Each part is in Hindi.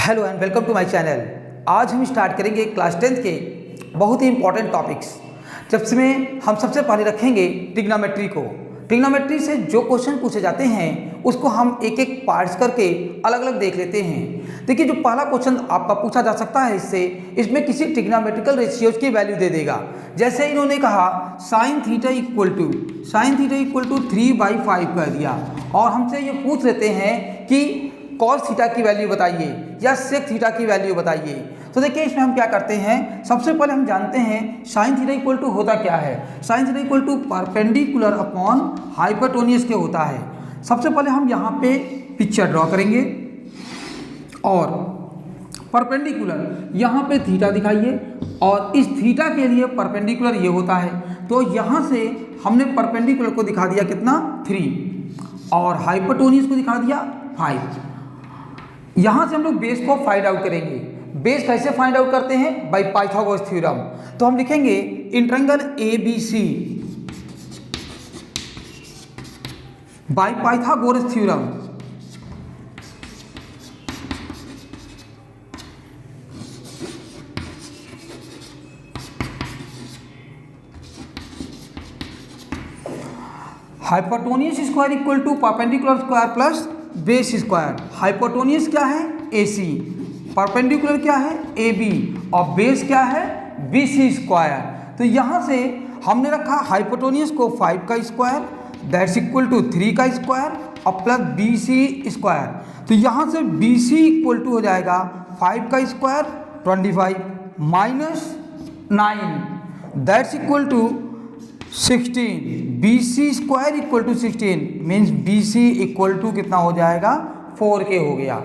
Hello and welcome to my channel. आज हम स्टार्ट करेंगे क्लास 10th के बहुत ही इंपॉर्टेंट टॉपिक्स, जिसमें हम सबसे पहले रखेंगे ट्रिग्नोमेट्री को। ट्रिग्नोमेट्री से जो क्वेश्चन पूछे जाते हैं उसको हम एक एक पार्ट्स करके अलग अलग देख लेते हैं। देखिए, जो पहला क्वेश्चन आपका पूछा जा सकता है इसमें किसी ट्रिग्नोमेट्रिकल रेशियोज की वैल्यू दे देगा। जैसे इन्होंने कहा साइन थीटा इक्वल टू 3/5 कर दिया, और हमसे ये पूछ लेते हैं कि कॉस थीटा की वैल्यू बताइए या सेक थीटा की वैल्यू बताइए। तो देखिए, इसमें हम क्या करते हैं, सबसे पहले हम जानते हैं साइन थीटा इक्वल टू होता क्या है। Sine theta equal to perpendicular upon hypotenuse के होता है। सबसे पहले हम यहाँ पे पिक्चर ड्रॉ करेंगे और परपेंडिकुलर यहाँ पे थीटा दिखाइए, और इस थीटा के लिए परपेंडिकुलर ये होता है। तो यहाँ से हमने परपेंडिकुलर को दिखा दिया कितना 3, और हाइपोटेन्यूज को दिखा दिया 5। यहाँ से हम लोग बेस को फाइंड आउट करेंगे। बेस कैसे फाइंड आउट करते हैं? By Pythagoras theorem. तो हम लिखेंगे in triangle ABC by Pythagoras theorem hypotenuse square equal to perpendicular square plus base square. Hypotenuse क्या है? AC, परपेंडिकुलर क्या है? AB, और बेस क्या है? BC square. तो यहाँ से हमने रखा हाइपोटेन्यूज को 5 का स्क्वायर, दैट्स इक्वल टू 3 का स्क्वायर और प्लस BC स्क्वायर। तो यहाँ से BC इक्वल टू हो जाएगा 5 का square 25 minus 9, that's equal to 16। BC square equal to 16 means BC equal to कितना हो जाएगा? 4K हो गया।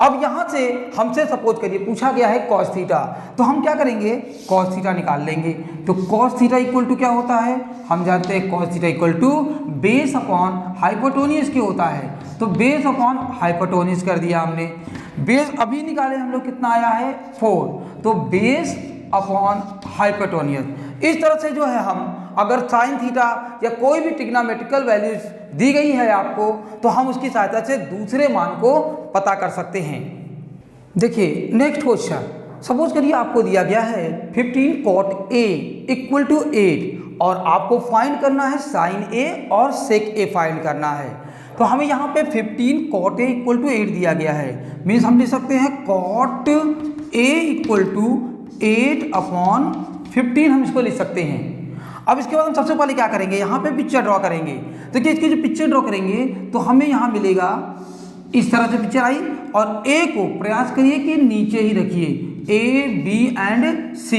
अब यहाँ से हमसे सपोज करिए पूछा गया है cos थीटा, तो हम क्या करेंगे? cos थीटा निकाल लेंगे। तो cos थीटा इक्वल टू क्या होता है? हम जानते हैं cos theta equal to base upon hypotenuse के होता है। तो बेस अपॉन हाइपोटेन्यूज कर दिया हमने। बेस अभी निकाले हम लोग, कितना आया है? 4। तो बेस अपॉन हाइपोटेन्यूज। इस तरह से जो है हम अगर साइन थीटा या कोई भी ट्रिग्नोमेट्रिकल वैल्यूज दी गई है आपको, तो हम उसकी सहायता से दूसरे मान को पता कर सकते हैं। देखिए नेक्स्ट क्वेश्चन, सपोज करिए आपको दिया गया है 15 cot A इक्वल टू 8, और आपको फाइंड करना है साइन A और सेक A फाइंड करना है। तो हमें यहाँ पे 15 cot A इक्वल टू 8 दिया गया है, मीन्स हम लिख सकते हैं cot A इक्वल टू 8/15 हम इसको लिख सकते हैं। अब इसके बाद हम सबसे पहले क्या करेंगे, यहाँ पे पिक्चर ड्रॉ करेंगे। देखिए, इसकी जो पिक्चर ड्रॉ करेंगे तो हमें यहाँ मिलेगा इस तरह से पिक्चर आई, और A को प्रयास करिए कि नीचे ही रखिए, A, B एंड C।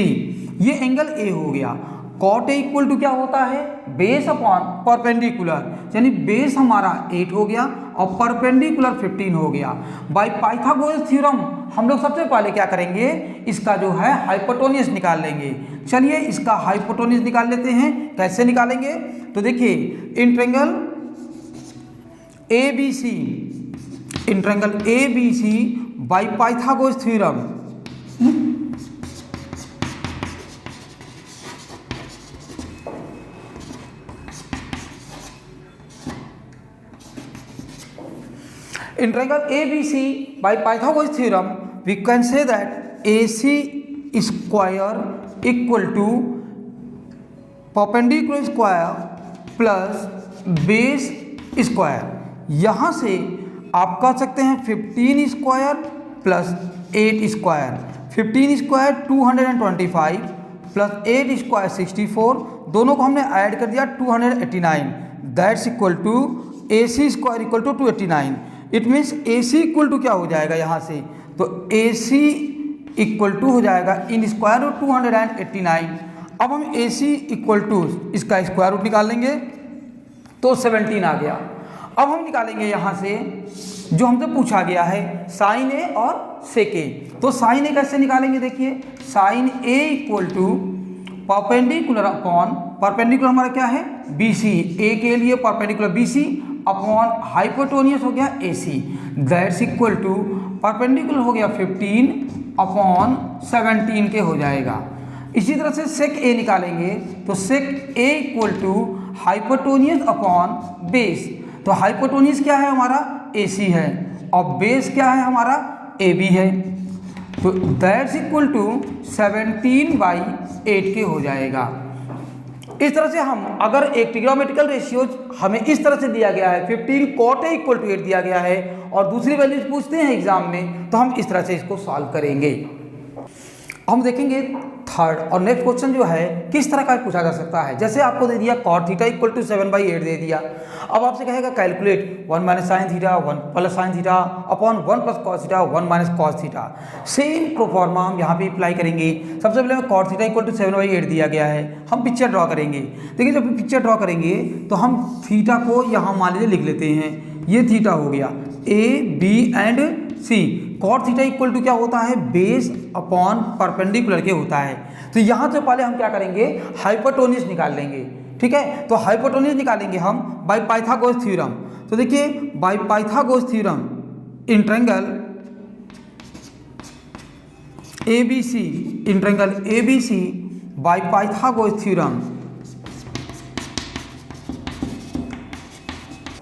ये एंगल A हो गया। cot A इक्वल टू क्या होता है? बेस अपॉन परपेंडिकुलर, यानी बेस हमारा 8 हो गया और परपेंडिकुलर 15 हो गया। बाय पाइथागोरस थ्योरम हम लोग सबसे पहले क्या करेंगे, इसका जो है हाइपोटेन्यूज निकाल लेंगे। चलिए इसका हाइपोटेन्यूज निकाल लेते हैं। कैसे निकालेंगे? तो देखिए इन triangle ABC by Pythagoras theorem in triangle ABC by Pythagoras theorem we can say that AC square equal to perpendicular square plus base square। यहाँ से आप कह सकते हैं 15 square plus 8 square. 15 square 225 plus 8 square 64, दोनों को हमने ऐड कर दिया 289, that's equal to AC square equal to 289। It means AC equal to क्या हो जाएगा यहाँ से? तो AC इक्वल टू हो जाएगा इन स्क्वायर रूट 289। अब हम AC इक्वल टू इसका स्क्वायर रूट निकाल लेंगे तो 17 आ गया। अब हम निकालेंगे यहाँ से जो हमसे पूछा गया है साइन A और सेक A। तो साइन A कैसे निकालेंगे? देखिए sine A equal to perpendicular upon, perpendicular हमारा क्या है? BC, A के लिए परपेंडिकुलर BC अपॉन हाइपोटेन्यूज हो गया AC, that's equal to perpendicular हो गया 15/17 के हो जाएगा। इसी तरह से सेक A निकालेंगे तो sec A equal to hypotenuse upon base. तो हाइपोटेन्यूज क्या है हमारा? AC है, और बेस क्या है हमारा? ए बी है, तो दैट्स इक्वल टू 17/8 के हो जाएगा। इस तरह से हम अगर एक ट्रिग्नोमेट्रिकल रेशियोज हमें इस तरह से दिया गया है 15 cot A इक्वल टू 8 दिया गया है और दूसरी वैल्यूज पूछते हैं एग्जाम में, तो हम इस तरह से इसको सॉल्व करेंगे। हम देखेंगे थर्ड और नेक्स्ट क्वेश्चन जो है किस तरह का पूछा जा सकता है। जैसे आपको दे दिया cot थीटा इक्वल टू 7/8 दे दिया, अब आपसे कहेगा calculate 1 minus sine theta 1 plus sine theta upon 1 plus cos theta 1 minus cos theta. Same proforma हम यहाँ पे अप्लाई करेंगे। सबसे पहले cot थीटा इक्वल टू 7/8 दिया गया है, हम पिक्चर ड्रॉ करेंगे। देखिए जब पिक्चर ड्रॉ करेंगे तो हम थीटा को यहाँ मान लीजिए लिख लेते हैं, ये थीटा हो गया A B and C. cot theta equal to क्या होता है, बेस अपॉन परपेंडिकुलर के होता है। तो यहाँ से पहले हम क्या करेंगे, हाइपोटेन्यूज निकाल लेंगे। ठीक है, तो हाइपोटेन्यूज निकालेंगे हम बाय पाइथागोरस थ्योरम। तो देखिए bye Pythagoras theorem in triangle ABC, in triangle ABC by Pythagoras theorem,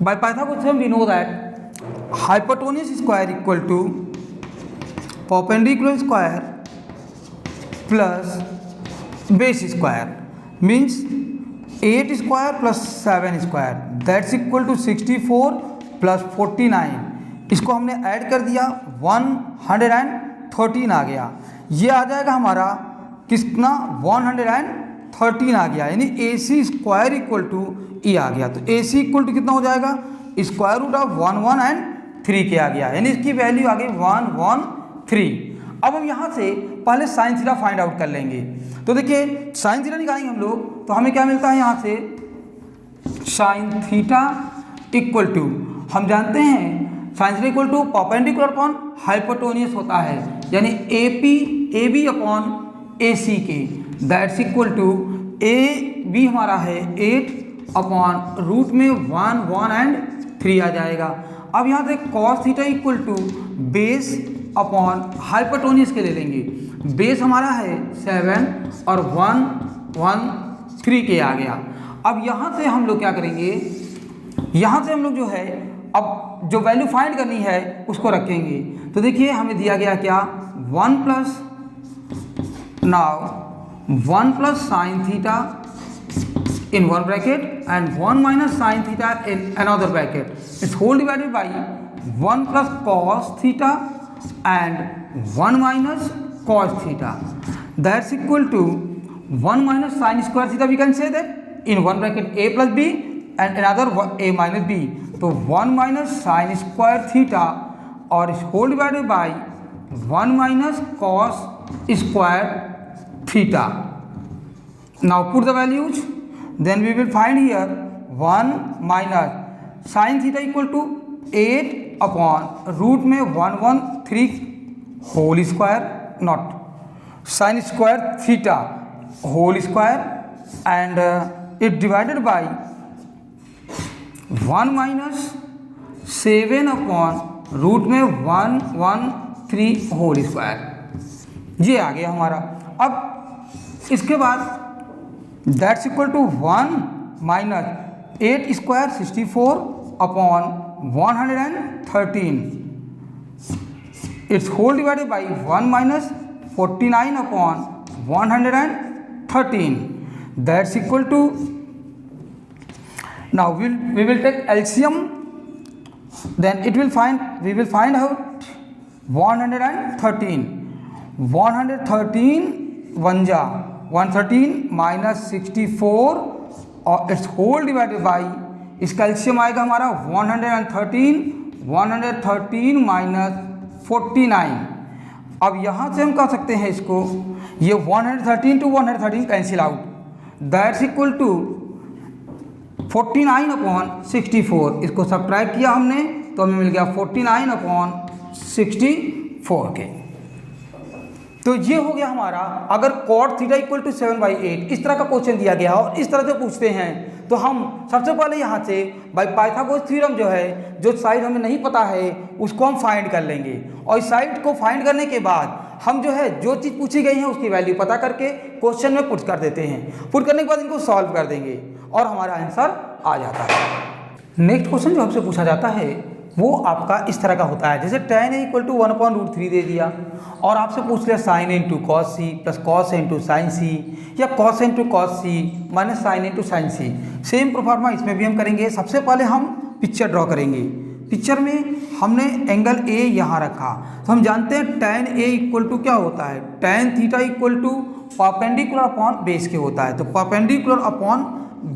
by Pythagoras theorem we know that hypotenuse square equal to perpendicular square plus base square, means 8 square plus 7 square that's equal to 64 plus 49। इसको हमने ऐड कर दिया 113 आ गया, ये आ जाएगा हमारा कितना 113 आ गया, यानी AC स्क्वायर इक्वल टू ई आ गया। तो AC इक्वल टू कितना हो जाएगा, स्क्वायर रूट ऑफ 113 के आ गया, यानी इसकी वैल्यू आ गई 113। अब हम यहाँ से पहले साइन थीटा फाइंड आउट कर लेंगे। तो देखिए साइन थीटा निकालेंगे हम लोग, तो हमें क्या मिलता है यहाँ से साइन थीटा इक्वल टू, हम जानते हैं sine theta equal to perpendicular upon hypotenuse होता है, यानी ए बी अपॉन AC के, that's equal to A B हमारा है 8 अपॉन रूट में 1 1 एंड 3 आ जाएगा। अब यहाँ से cos theta equal to base upon hypotenuse के ले लेंगे, बेस हमारा है 7 और 1 1 3 के आ गया। अब यहाँ से हम लोग क्या करेंगे, यहाँ से हम लोग जो है अब जो वैल्यू फाइंड करनी है उसको रखेंगे। तो देखिए हमें दिया गया क्या 1 plus now 1 plus sin theta in one bracket and 1 minus sin theta in another bracket, it's whole divided by 1 plus cos theta and 1 minus cos theta, that's equal to 1 minus sin square theta, we can say that in one bracket a plus b and another a minus b, so 1 minus sin square theta or is whole divided by 1 minus cos square theta. Now put the values, then we will find here 1 minus sin theta equal to 8 upon root में 113 whole square, not sin square theta whole square, and it divided by 1 minus 7 upon root में 113 होल स्क्वायर, ये आ गया हमारा। अब इसके बाद that's equal to 1 minus 8 square 64 upon 113, it's whole divided by 1 minus 49 upon 113, that's equal to, now we will take LCM, then it will find, we will find out 113 1 जा 113 माइनस 64 और इट्स होल डिवाइडेड बाई, इसका एलसीएम आएगा हमारा 113 माइनस 49। अब यहाँ से हम कह सकते हैं इसको, ये 113 to 113 cancel out, that's equal to 49 upon 64, इसको सब्ट्रैक्ट किया हमने तो हमें मिल गया 49 अपॉन 64 के। तो ये हो गया हमारा, अगर cot थीटा इक्वल टू 7/8 इस तरह का क्वेश्चन दिया गया और इस तरह से पूछते हैं तो हम सबसे पहले यहाँ से बाय पाइथागोरस थ्योरम जो है, जो साइड हमें नहीं पता है उसको हम फाइंड कर लेंगे, और इस साइड को फाइंड करने के बाद हम जो है जो चीज़ पूछी गई है उसकी वैल्यू पता करके क्वेश्चन में पुट कर देते हैं। पुट करने के बाद इनको सॉल्व कर देंगे और हमारा आंसर आ जाता है। नेक्स्ट क्वेश्चन जो हमसे पूछा जाता है वो आपका इस तरह का होता है, जैसे tan A इक्वल टू 1/√3 दे दिया और आपसे पूछ लिया sin A into cos C plus cos A into sine C या cos A into cos C minus sine into sine C. Same proforma इसमें भी हम करेंगे। सबसे पहले हम पिक्चर ड्रॉ करेंगे। पिक्चर में हमने एंगल A यहाँ रखा, तो हम जानते हैं tan A इक्वल टू क्या होता है, tan theta equal to perpendicular upon base के होता है। तो परपेंडिकुलर अपॉन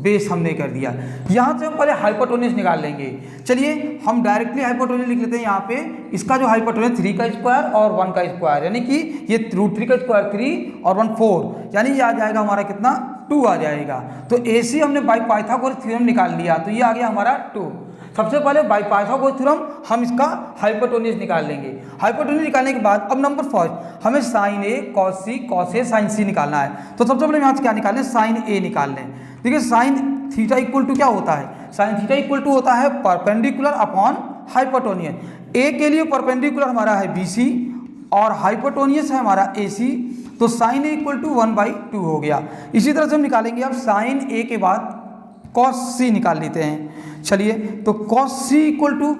बेस हमने कर दिया। यहाँ से हम पहले हाइपोटेन्यूज निकाल लेंगे। चलिए हम डायरेक्टली हाइपोटेन्यूज लिख लेते हैं। यहाँ पे इसका जो हाइपोटेन्यूज 3 का स्क्वायर और 1 का स्क्वायर, यानी कि ये √3 का स्क्वायर 3 और 1 4, यानी ये आ जाएगा हमारा कितना 2 आ जाएगा। तो AC हमने बाई पाइथागोरस थ्योरम निकाल लिया, तो ये आ गया हमारा 2। सबसे पहले बाई पाइथागोरस थ्योरम हम इसका हाइपोटेन्यूज निकाल लेंगे। हाइपोटेन्यूज निकालने के बाद अब नंबर फर्स्ट हमें sine A cos C cos A sine C निकालना है। तो सबसे पहले यहाँ से क्या निकाल लें, साइन A निकाल लें। देखिए साइन थीटा इक्वल टू क्या होता है, साइन थीटा इक्वल टू होता है परपेंडिकुलर अपॉन हाइपोटेन्यूज। A के लिए परपेंडिकुलर हमारा है BC और हाइपोटेन्यूज है हमारा AC, तो साइन A इक्वल टू 1/2 हो गया। इसी तरह से हम निकालेंगे अब साइन A के बाद कॉस C निकाल लेते हैं। चलिए तो कॉस C इक्वल टू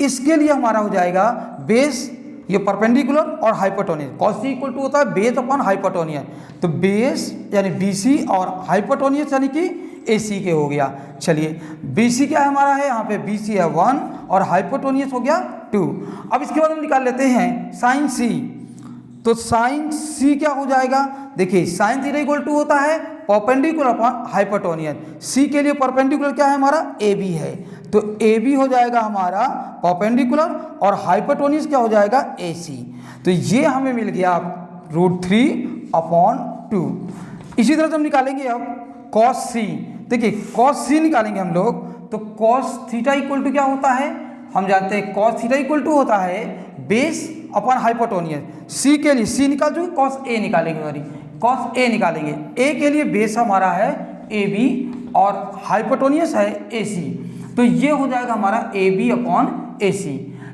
इसके लिए हमारा हो जाएगा बेस, ये परपेंडिकुलर और hypotenuse. Cos C equal to होता है बेस अपॉन हाइपोटेन्यूज, तो बेस यानी BC और हाइपोटेन्यूज यानी कि AC के हो गया। चलिए BC क्या हमारा है, यहाँ पे BC है 1 और हाइपोटेन्यूज हो गया 2। अब इसके बाद हम निकाल लेते हैं साइन C। तो साइन C क्या हो जाएगा, देखिए साइन थीटा इक्वल टू होता है परपेंडिकुलर अपॉन हाइपोटेन्यूज। C के लिए परपेंडिकुलर क्या है हमारा AB है, तो AB हो जाएगा हमारा परपेंडिकुलर और हाइपोटेन्यूज क्या हो जाएगा AC। तो ये हमें मिल गया √3/2। इसी तरह से हम निकालेंगे अब cos C। देखिए cos C निकालेंगे हम लोग, तो cos थीटा इक्वल टू क्या होता है, हम जानते हैं cos थीटा इक्वल टू होता है बेस अपॉन हाइपोटेन्यूज। C के लिए C निकाल चुके, cos A निकालेंगे, सॉरी cos A निकालेंगे। A के लिए बेस हमारा है AB और हाइपोटेन्यूज है AC, तो ये हो जाएगा हमारा AB upon AC,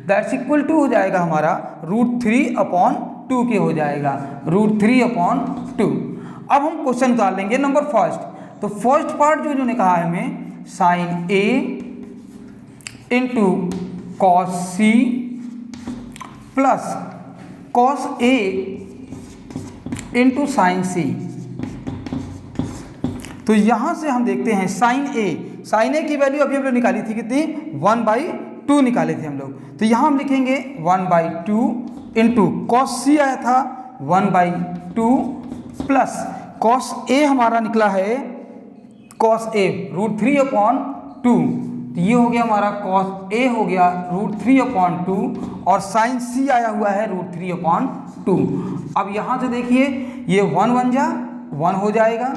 that's equal to हो जाएगा हमारा √3/2 के हो जाएगा, √3/2। अब हम क्वेश्चन उतार लेंगे नंबर फर्स्ट। तो फर्स्ट पार्ट जो ने कहा है हमें sine A into cos C plus cos A into sine C। तो यहां से हम देखते हैं साइन A की वैल्यू अभी हम लोग निकाली थी कितनी, 1/2 निकाले थे हम लोग। तो यहां हम लिखेंगे 1/2 इंटू कॉस C आया था 1/2 प्लस कॉस A हमारा निकला है कॉस A √3/2। तो ये हो गया हमारा कॉस A हो गया √3/2 और साइन C आया हुआ है √3/2। अब यहाँ से देखिए ये 1 1 जा 1 हो जाएगा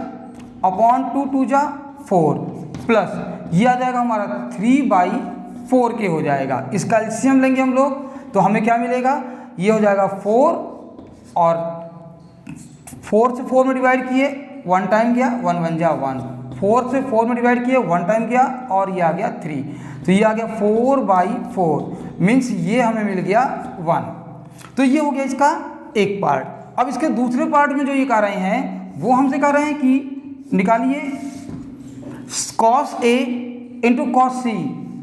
अपॉन 2 2 जा 4 प्लस ये आ जाएगा हमारा 3/4 के हो जाएगा। इसका एलसीएम लेंगे हम लोग तो हमें क्या मिलेगा, ये हो जाएगा 4 और 4 से 4 में डिवाइड किए 1 टाइम गया, 1 1 जा 1, 4 से 4 में डिवाइड किए 1 टाइम गया और ये आ गया 3, तो ये आ गया 4/4 मीन्स ये हमें मिल गया 1। तो ये हो गया इसका एक पार्ट। अब इसके दूसरे पार्ट में जो ये कह रहे हैं वो हमसे कह रहे हैं कि निकालिए cos A into cos C,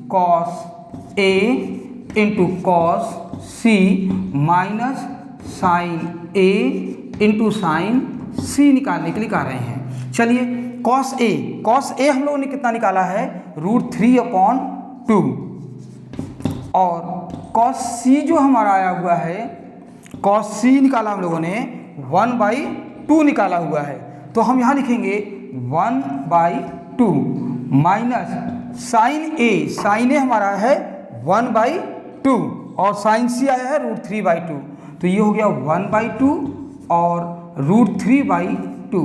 cos A into cos C minus sine A into sine C निकालने के लिए कह रहे हैं। चलिए cos A हम लोगों ने कितना निकाला है √3/2 और cos C जो हमारा आया हुआ है cos C निकाला हम लोगों ने 1/2 निकाला हुआ है। तो हम यहाँ लिखेंगे 1/2 माइनस साइन A हमारा है 1/2 और साइन C आया है √3/2, तो ये हो गया 1/2 और √3/2,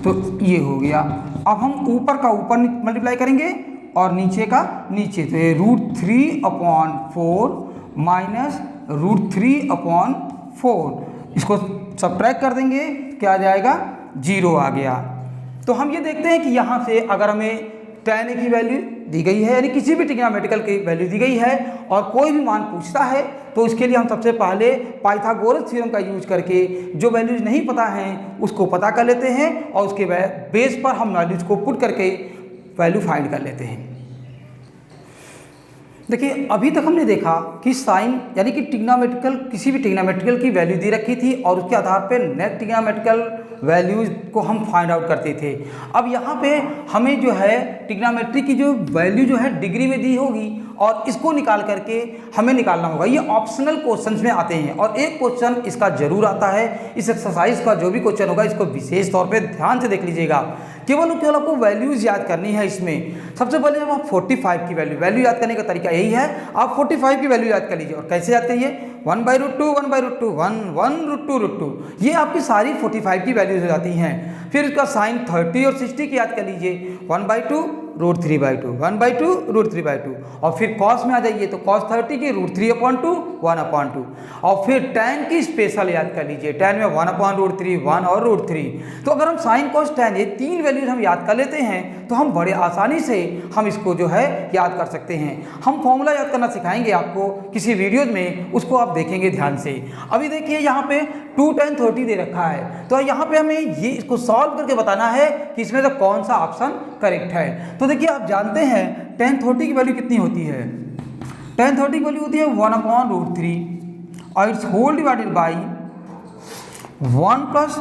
तो ये हो गया। अब हम ऊपर का ऊपर मल्टीप्लाई करेंगे और नीचे का नीचे, तो ये √3/4 माइनस √3/4, इसको सब्ट्रैक्ट कर देंगे, क्या आ जाएगा 0 आ गया। तो हम ये देखते हैं कि यहाँ से अगर हमें tan A की वैल्यू दी गई है यानी किसी भी ट्रिग्नोमेट्रिकल की वैल्यू दी गई है और कोई भी मान पूछता है तो इसके लिए हम सबसे पहले पाइथागोरस थ्योरम का यूज करके जो वैल्यूज नहीं पता हैं उसको पता कर लेते हैं और उसके बेस पर हम वैल्यूज को पुट करके वैल्यू फाइंड कर लेते हैं। देखिए अभी तक हमने देखा कि साइन यानी कि ट्रिग्नोमेट्रिकल, किसी भी ट्रिग्नोमेट्रिकल की वैल्यू दे रखी थी और उसके आधार पे नेट ट्रिग्नोमेट्रिकल वैल्यूज को हम फाइंड आउट करते थे। अब यहाँ पे हमें जो है ट्रिग्नोमेट्री की जो वैल्यू जो है डिग्री में दी होगी और इसको निकाल करके हमें निकालना होगा। ये ऑप्शनल क्वेश्चंस में आते हैं और एक क्वेश्चन इसका जरूर आता है। इस एक्सरसाइज का जो भी क्वेश्चन होगा इसको विशेष तौर पे ध्यान से देख लीजिएगा। केवल आपको वैल्यूज याद करनी है। इसमें सबसे पहले जब आप 45 की वैल्यू याद करने का तरीका यही है, आप 45 की वैल्यू याद कर लीजिए। और कैसे याद करिए, 1/√2 1/√2 1 √2 ये आपकी सारी 45 की वैल्यूज हो जाती हैं। फिर उसका साइन 30 और 60 की याद कर लीजिए, 1/2 √3/2 1/2 √3/2। और फिर कॉस में आ जाइए तो cos 30 की √3/2 1/2। और फिर tan की स्पेशल याद कर लीजिए, tan में 1/√3 1 और √3। तो अगर हम साइन cos tan ये 3 वैल्यूज हम याद कर लेते हैं तो हम बड़े आसानी से हम इसको जो है याद कर सकते हैं। हम फॉर्मूला याद करना सिखाएंगे आपको किसी वीडियोज में, उसको आप देखेंगे ध्यान से। अभी देखिए यहाँ पे 2 tan 30 दे रखा है, तो यहाँ पे हमें ये इसको सॉल्व करके बताना है कि इसमें से कौन सा ऑप्शन करेक्ट है। तो देखिए आप जानते हैं tan 30 की वैल्यू कितनी होती है, tan 30 की वैल्यू होती है 1/√3 और इट्स होल डिवाइडेड बाई 1 +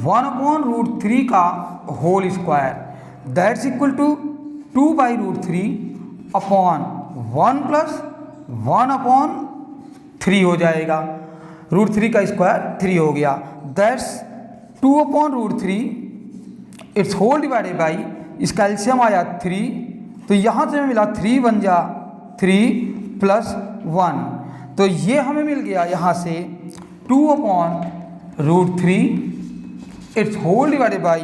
1/√3 का whole square, that's equal to 2/√3 upon 1 + 1/3 हो जाएगा। √3 का स्क्वायर 3 हो गया, that's 2/√3 its whole divided by, इसका एलसीएम आया 3, तो यहाँ से हमें मिला 3 बन जा 3 + 1, तो ये हमें मिल गया यहाँ से 2/√3 इट्स होल डिवाइडेड बाई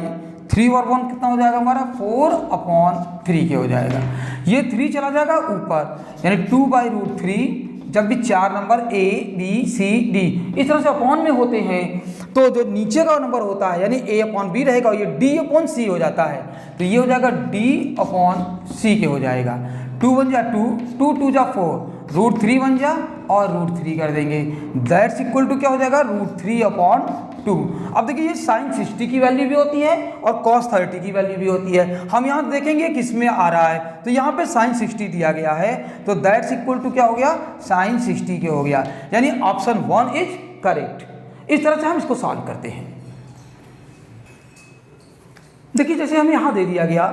3 और 1 कितना हो जाएगा हमारा 4/3 के हो जाएगा। ये 3 चला जाएगा ऊपर, यानी 2/√3 जब भी 4 number A B C D इस तरह से अपॉन में होते हैं तो जो नीचे का नंबर होता है यानी A/B रहेगा और ये D/C हो जाता है, तो ये हो जाएगा D/C के हो जाएगा। 2 बन जा 2, 2 2 जा 4, √3 बन जा और √3 कर देंगे, दैट्स इक्वल टू क्या हो जाएगा √3/2। अब देखिए ये साइन 60 की वैल्यू भी होती है और cos 30 की वैल्यू भी होती है। हम यहाँ देखेंगे किसमें आ रहा है, तो यहाँ पे साइन 60 दिया गया है, तो दैट्स इक्वल टू क्या हो गया साइन 60 के हो गया, यानी ऑप्शन 1 इज करेक्ट। इस तरह से हम इसको सॉल्व करते हैं। देखिए जैसे हमें यहाँ दे दिया गया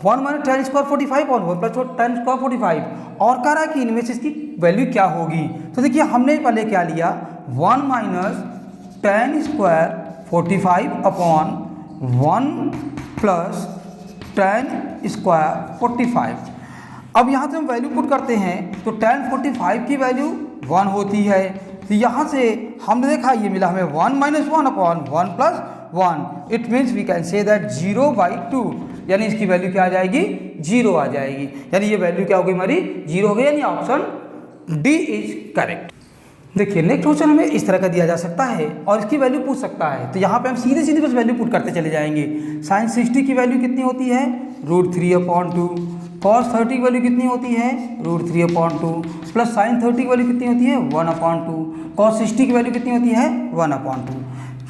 1 - tan² 45 और 1 + tan² 45 और कह रहा है कि इनमें से इसकी वैल्यू क्या होगी। तो देखिए हमने पहले क्या लिया 1 - tan² 45 अपॉन 1 + tan² 45। अब यहाँ से हम वैल्यू पुट करते हैं तो tan 45 की वैल्यू 1 होती है, तो यहाँ से हमने देखा ये मिला हमें 1 - 1 upon 1 + 1, it means we can say that 0/2, यानी इसकी वैल्यू क्या आ जाएगी 0 आ जाएगी, यानी ये वैल्यू क्या होगी हमारी 0 हो गई, यानी ऑप्शन डी इज करेक्ट। देखिए नेक्स्ट क्वेश्चन हमें इस तरह का दिया जा सकता है और इसकी वैल्यू पूछ सकता है, तो यहाँ पे हम सीधे सीधे बस वैल्यू पुट करते चले जाएंगे। साइन 60 की वैल्यू कितनी होती है √3/2, cos 30 की वैल्यू कितनी होती है √3/2 प्लस साइन 30 की वैल्यू कितनी होती है 1/2, cos 60 की वैल्यू कितनी होती है 1/2।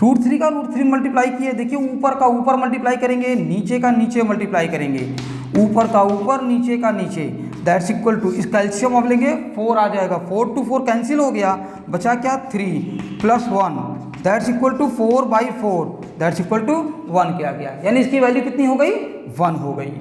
√3 का √3 मल्टीप्लाई किए, देखिए ऊपर का ऊपर मल्टीप्लाई करेंगे, नीचे का नीचे मल्टीप्लाई करेंगे, ऊपर का ऊपर नीचे का नीचे, दैट्स इक्वल टू इसका एलसीएम अब लेंगे 4 आ जाएगा, 4 to 4 कैंसिल हो गया, बचा क्या 3 + 1 that's equal to 4/4 that's equal to 1 के आ गया, यानी इसकी वैल्यू कितनी हो गई 1 हो गई।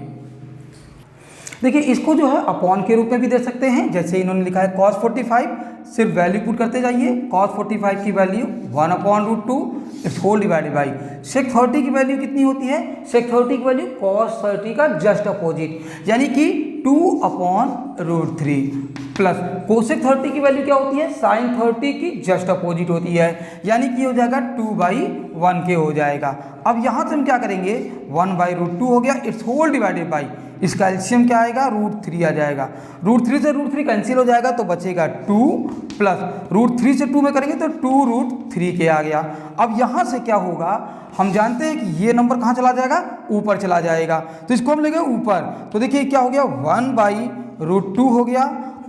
देखिए इसको जो है अपॉन के रूप में भी दे सकते हैं, जैसे इन्होंने लिखा है cos 45, सिर्फ वैल्यू पुट करते जाइए, cos 45 की value 1/√2 its whole divided by sec 30 की वैल्यू कितनी होती है sec 30 की वैल्यू cos 30 का जस्ट अपोजिट, यानी कि 2/√3 प्लस cosec 30 की वैल्यू क्या होती है sin 30 की जस्ट अपोजिट होती है, यानी कि हो जाएगा 2/1 के हो जाएगा। अब यहाँ से हम क्या करेंगे 1/√2 हो गया इट्स होल डिवाइडेड बाई, इसका एलसीएम क्या आएगा √3 आ जाएगा, √3 से √3 कैंसिल हो जाएगा तो बचेगा 2 प्लस √3 से 2 में करेंगे तो 2√3 के आ गया। अब यहाँ से क्या होगा हम जानते हैं कि ये नंबर कहाँ चला जाएगा ऊपर चला जाएगा, तो इसको हम लेंगे ऊपर, तो देखिए क्या हो गया 1/√2 हो गया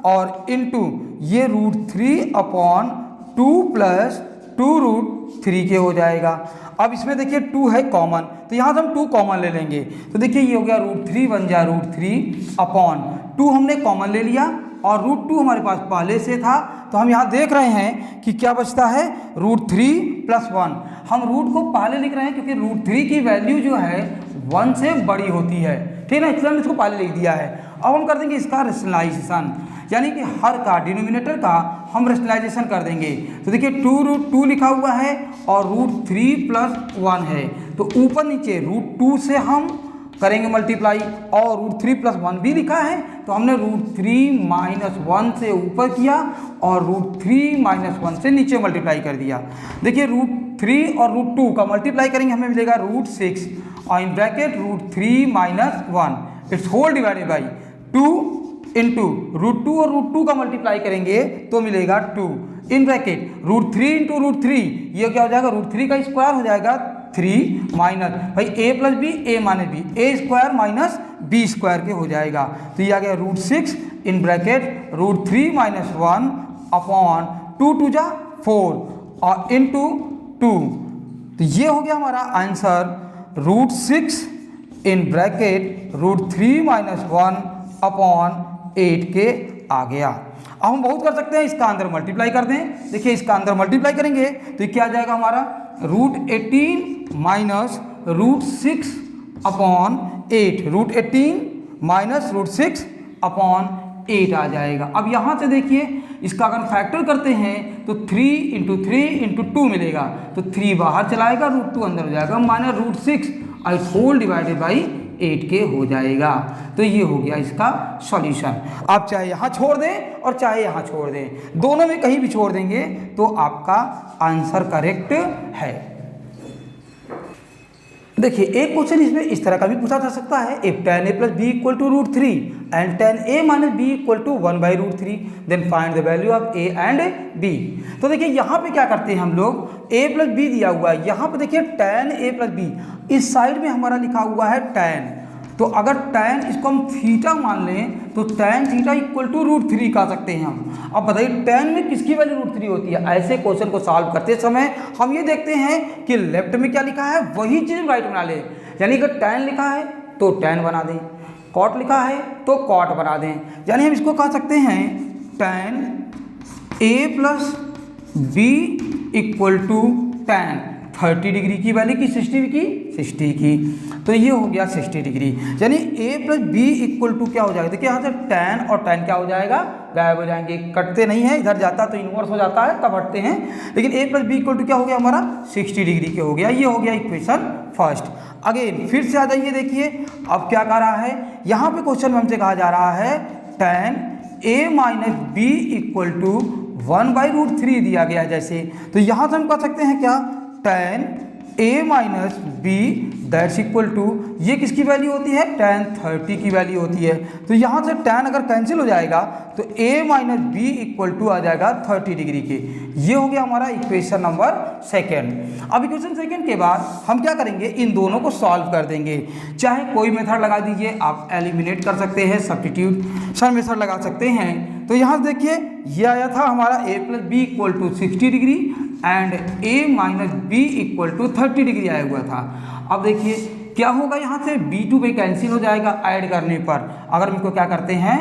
और इनटू ये √3/2 प्लस 2√3 के हो जाएगा। अब इसमें देखिए 2 है कॉमन, तो यहाँ से हम 2 कॉमन ले लेंगे, तो देखिए ये हो गया √3 बन जा √3 अपॉन 2 हमने कॉमन ले लिया और √2 हमारे पास पहले से था, तो हम यहाँ देख रहे हैं कि क्या बचता है √3 + 1। हम रूट को पहले लिख रहे हैं क्योंकि √3 की वैल्यू जो है 1 से बड़ी होती है, ठीक है ना, इसलिए हमने इसको पहले लिख दिया है। अब हम कर देंगे इसका रेशनलाइजेशन, यानी कि हर का डिनोमिनेटर का हम रेशनलाइजेशन कर देंगे। तो देखिए 2√2 लिखा हुआ है और √3 + 1 है, तो ऊपर नीचे √2 से हम करेंगे मल्टीप्लाई, और √3 + 1 भी लिखा है, तो हमने √3 - 1 से ऊपर किया और √3 - 1 से नीचे मल्टीप्लाई कर दिया। देखिए √3 और √2 का मल्टीप्लाई करेंगे, हमें मिलेगा √6 और in bracket √3 - 1 its whole divided by 2 into √2 और √2 का मल्टीप्लाई करेंगे तो मिलेगा 2 इन ब्रैकेट √3 इंटू √3, ये क्या हो जाएगा √3 का स्क्वायर हो जाएगा 3 माइनस भाई a + b a - b a² - b² के हो जाएगा। तो ये आ गया √6 इन ब्रैकेट √3 - 1 अपॉन 2 × 2 = 4 और इंटू 2, तो ये हो गया हमारा आंसर √6 इन ब्रैकेट √3 - 1 अपॉन 8 के आ गया। अब हम बहुत कर सकते हैं, इसका अंदर मल्टीप्लाई कर दें। देखिए इसका अंदर मल्टीप्लाई करेंगे तो क्या आ जाएगा हमारा √18 - √6 अपॉन 8, √18 - √6 अपॉन 8 आ जाएगा। अब यहाँ से देखिए इसका अगर फैक्टर करते हैं तो 3 × 3 × 2 मिलेगा, तो 3 बाहर चलाएगा, √2 अंदर हो जाएगा, -√6 और होल डिवाइडेड बाई 8 के हो जाएगा। तो ये हो गया इसका सॉल्यूशन। आप चाहे यहाँ छोड़ दें और चाहे यहाँ छोड़ दें, दोनों में कहीं भी छोड़ देंगे तो आपका आंसर करेक्ट है। देखिए एक क्वेश्चन इसमें इस तरह का भी पूछा जा सकता है, if tan a + b = √3 and tan a - b = 1/√3 then find the value of a and b। तो देखिए यहाँ पे क्या करते हैं हम लोग, a + b दिया हुआ है, यहाँ पे देखिए tan a + b, इस साइड में हमारा लिखा हुआ है tan, तो अगर tan इसको हम थीटा मान लें तो tan θ = √3 कह सकते हैं हम। अब बताइए tan में किसकी वैल्यू √3 होती है। ऐसे क्वेश्चन को सॉल्व करते समय हम ये देखते हैं कि लेफ्ट में क्या लिखा है वही चीज़ राइट बना ले, यानी अगर tan लिखा है तो tan बना दें, cot लिखा है तो cot बना दें, यानी हम इसको कह सकते हैं tan a + b = tan 30 degree की वैल्यू की 60 की 60 की, तो ये हो गया 60 डिग्री, यानी a + b = क्या हो जाएगा। देखिए यहाँ से tan और tan क्या हो जाएगा, गायब हो जाएंगे, कटते नहीं है, इधर जाता तो इन्वर्स हो जाता है तब हटते हैं, लेकिन a + b = क्या हो गया हमारा 60 डिग्री के हो गया। ये हो गया इक्वेशन फर्स्ट। अगेन फिर से आ जाइए, देखिए अब क्या कह रहा है, यहाँ पे क्वेश्चन में हमसे कहा जा रहा है tan a - b = 1/√3 दिया गया जैसे, तो यहाँ से हम कह सकते हैं क्या tan a - b that's equal to, ये किसकी वैल्यू होती है tan 30 की वैल्यू होती है, तो यहाँ से tan अगर कैंसिल हो जाएगा तो a - b = आ जाएगा 30 डिग्री के। ये हो गया हमारा इक्वेशन नंबर सेकेंड। अब इक्वेशन सेकेंड के बाद हम क्या करेंगे, इन दोनों को सॉल्व कर देंगे, चाहे कोई मेथड लगा दीजिए, आप एलिमिनेट कर सकते हैं, सब्स्टिट्यूशन मेथड लगा सकते हैं। तो यहाँ देखिए ये आया था हमारा a + b = 60 degree and a - b = 30 degree आया हुआ था। अब देखिए क्या होगा, यहाँ से b2 पे कैंसिल हो जाएगा ऐड करने पर, अगर हम इसको क्या करते हैं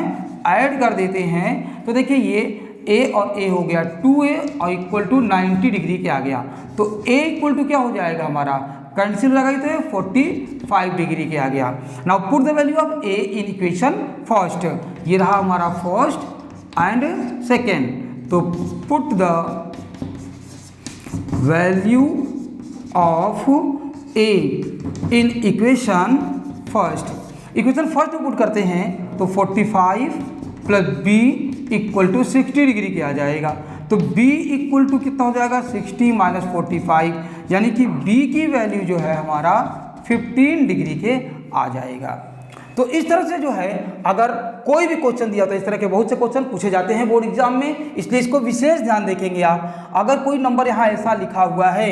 ऐड कर देते हैं तो देखिए ये a और a हो गया 2a और = 90 डिग्री के आ गया, तो a = क्या हो जाएगा हमारा, कैंसिल लगाई तो 45 डिग्री के आ गया। Now put the value of a in equation first, ये रहा हमारा फर्स्ट एंड सेकेंड, तो put the value of a in equation first. Equation first put करते हैं तो 45 + b = 60 डिग्री के आ जाएगा, तो b = कितना हो जाएगा 60 - 45, यानी कि b की वैल्यू जो है हमारा 15 डिग्री के आ जाएगा। तो इस तरह से जो है अगर कोई भी क्वेश्चन दिया तो इस तरह के बहुत से क्वेश्चन पूछे जाते हैं बोर्ड एग्जाम में, इसलिए इसको विशेष ध्यान देखेंगे आप। अगर कोई नंबर यहाँ ऐसा लिखा हुआ है,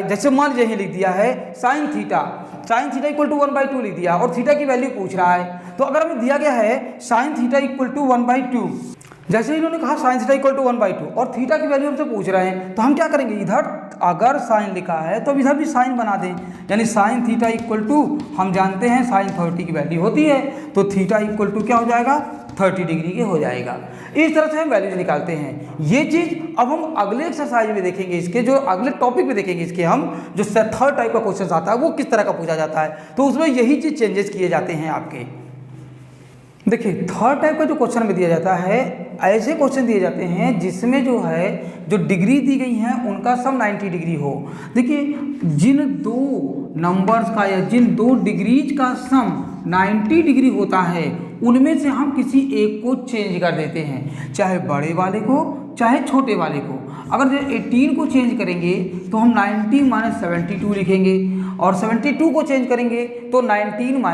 जैसे मान लीजिए लिख दिया है sin θ = 1/2 लिख दिया और थीटा की वैल्यू पूछ रहा है, तो अगर हमें दिया गया है sin θ = 1/2, जैसे इन्होंने कहा sin θ = 1/2 और थीटा की वैल्यू हमसे पूछ रहे हैं, तो हम क्या करेंगे, इधर अगर साइन लिखा है तो इधर भी साइन बना दें, यानी sin θ = हम जानते हैं sin 30 की वैल्यू होती है, तो थीटा = क्या हो जाएगा 30 डिग्री के हो जाएगा। इस तरह से हम वैल्यूज निकालते हैं। ये चीज़ अब हम अगले एक्सरसाइज में देखेंगे, इसके जो अगले टॉपिक में देखेंगे, इसके हम जो थर्ड टाइप का क्वेश्चन आता है वो किस तरह का पूछा जाता है, तो उसमें यही चीज़ चेंजेस किए जाते हैं आपके। देखिए थर्ड टाइप का जो क्वेश्चन में दिया जाता है, ऐसे क्वेश्चन दिए जाते हैं जिसमें जो है जो डिग्री दी गई हैं उनका सम 90 डिग्री हो। देखिए जिन दो नंबर्स का या जिन दो डिग्रीज का सम 90 डिग्री होता है उनमें से हम किसी एक को चेंज कर देते हैं, चाहे बड़े वाले को चाहे छोटे वाले को। अगर जो 18 को चेंज करेंगे तो हम 90 - 72 लिखेंगे, और 72 को चेंज करेंगे तो 19 -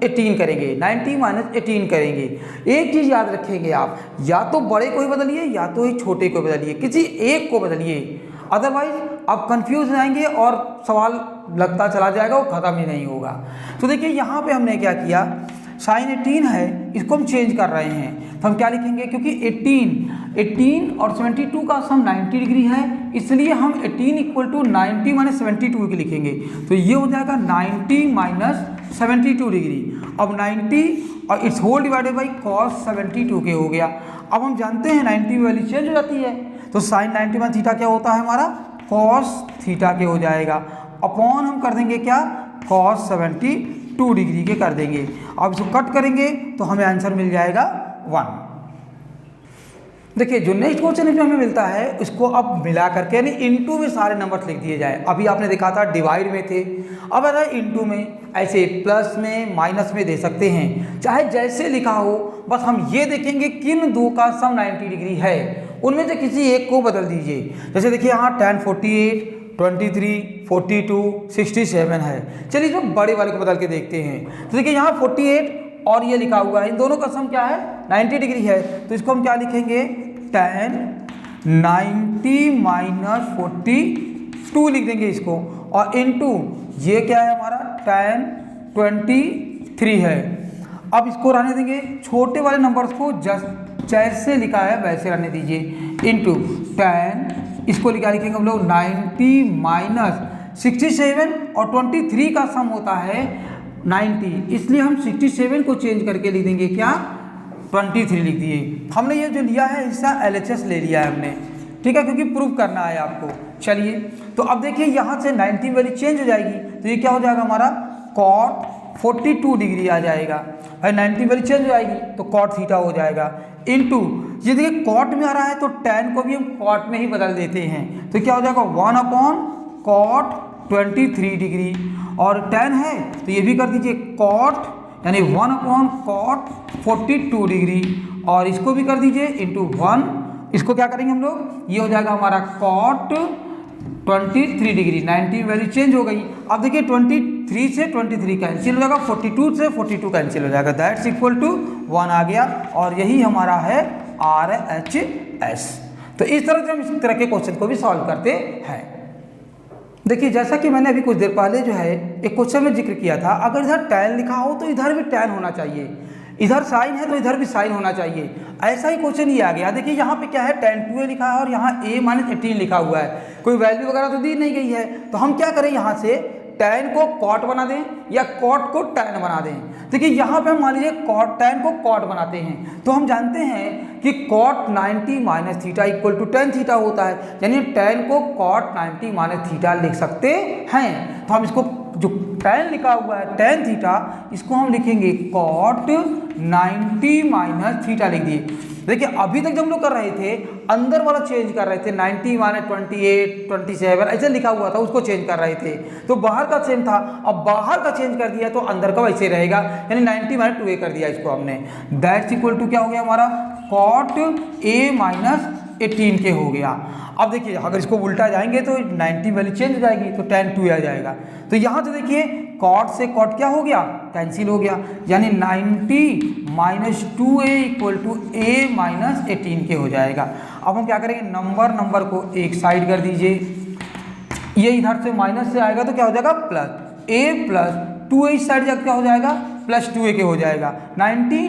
18 करेंगे, 90 - 18 करेंगे। एक चीज़ याद रखेंगे आप, या तो बड़े को ही बदलिए या तो ही छोटे को बदलिए, किसी एक को बदलिए, अदरवाइज आप कंफ्यूज रहेंगे और सवाल लगता चला जाएगा, वो ख़त्म ही नहीं होगा। तो देखिए यहाँ पे हमने क्या किया, साइन 18 है, इसको हम चेंज कर रहे हैं, तो हम क्या लिखेंगे, क्योंकि 18 और 72 का सम 90 डिग्री है, इसलिए हम 18 = 90 - 72 के लिखेंगे। तो ये हो जाएगा 90 - 72 डिग्री। अब 90 और its whole divided by cos 72 के हो गया। अब हम जानते हैं 90 की वैल्यू चेंज हो जाती है, तो साइन 90 में थीटा क्या होता है हमारा, cos थीटा के हो जाएगा, अपॉन हम कर देंगे क्या, cos 72 डिग्री के कर देंगे। अब इसको कट करेंगे तो हमें आंसर मिल जाएगा 1। देखिए जो नेक्स्ट क्वेश्चन जो हमें मिलता है उसको अब मिला करके यानी इनटू में सारे नंबर्स लिख दिए जाए। अभी आपने देखा था डिवाइड में थे, अब अगर इनटू में ऐसे प्लस में माइनस में दे सकते हैं, चाहे जैसे लिखा हो, बस हम ये देखेंगे किन दो का सम 90 डिग्री है, उनमें से किसी एक को बदल दीजिए। जैसे देखिए यहाँ 10 48 23 42 67 है। चलिए इसमें बड़े वाले को बदल के देखते हैं। तो देखिए यहाँ 48 और ये लिखा हुआ है, इन दोनों का सम क्या है, 90 डिग्री है, तो इसको हम क्या लिखेंगे, 10 90 - 42 लिख देंगे इसको, और इनटू ये क्या है हमारा 10 23 है। अब इसको रहने देंगे, छोटे वाले नंबर्स को जैसे लिखा है वैसे रहने दीजिए, इनटू 10, इसको लिखेंगे हम लोग 90 - 67 और 23 का सम होता है 90, इसलिए हम 67 को चेंज करके लिख देंगे क्या, 23 लिख दिए। हमने ये जो लिया है हिस्सा LHS ले लिया है हमने, ठीक है, क्योंकि प्रूव करना है आपको। चलिए तो अब देखिए यहाँ से 90 वैल्यू चेंज हो जाएगी, तो ये क्या हो जाएगा हमारा cot 42 डिग्री आ जाएगा। भाई 90 वैल्यू चेंज हो जाएगी तो cot थीटा हो जाएगा, इनटू ये देखिए cot में आ रहा है तो tan को भी हम cot में ही बदल देते हैं, तो क्या हो जाएगा 1/cot 23 डिग्री, और tan है तो ये भी कर दीजिए cot यानी 1/cot 42 डिग्री, और इसको भी कर दीजिए इनटू 1, इसको क्या करेंगे हम लोग, ये हो जाएगा हमारा cot 23 डिग्री। 90 वैल्यू चेंज हो गई। अब देखिए 23 से 23 कैंसिल हो जाएगा, 42 से 42 कैंसिल हो जाएगा, दैट्स इक्वल टू 1 आ गया, और यही हमारा है RHS। तो इस तरह से हम इस तरह के क्वेश्चन को भी सॉल्व करते हैं। देखिए जैसा कि मैंने अभी कुछ देर पहले जो है एक क्वेश्चन में जिक्र किया था, अगर इधर tan लिखा हो तो इधर भी tan होना चाहिए, इधर साइन है तो इधर भी साइन होना चाहिए। ऐसा ही क्वेश्चन ये आ गया। देखिए यहाँ पे क्या है, tan 2a लिखा है और यहाँ a - 18 लिखा हुआ है, कोई वैल्यू वगैरह तो दी नहीं गई है, तो हम क्या करें, यहाँ से tan को cot बना दें या cot को tan बना दें। देखिए यहाँ पे हम मान लीजिए tan को cot बनाते हैं, तो हम जानते हैं कि cot 90 - theta equal to tan theta होता है, यानी tan को cot 90 - थीटा लिख सकते हैं। तो हम इसको जो tan लिखा हुआ है tan थीटा, इसको हम लिखेंगे cot 90 - थीटा लिख दिए। देखिए अभी तक जब हम लोग कर रहे थे अंदर वाला चेंज कर रहे थे, 90 - 28 27 ऐसे लिखा हुआ था, उसको चेंज कर रहे थे, तो बाहर का सेम था, अब बाहर का चेंज कर दिया तो अंदर का वैसे रहेगा, यानी 90 - 2a कर दिया इसको हमने, दैट्स इक्वल टू क्या हो गया हमारा cot a - 18 के हो गया। अब देखिए अगर इसको उल्टा जाएंगे तो 90 वैल्यू चेंज हो जाएगी, तो tan 2a आ जाएगा। तो यहाँ से देखिए cot से cot क्या हो गया, कैंसिल हो गया, यानी 90 - 2a इक्वल टू a - 18 के हो जाएगा। अब हम क्या करेंगे, नंबर को एक साइड कर दीजिए, ये इधर से माइनस से आएगा तो क्या हो जाएगा प्लस, a प्लस 2a इस साइड जाकर क्या हो जाएगा प्लस 2a के हो जाएगा। 90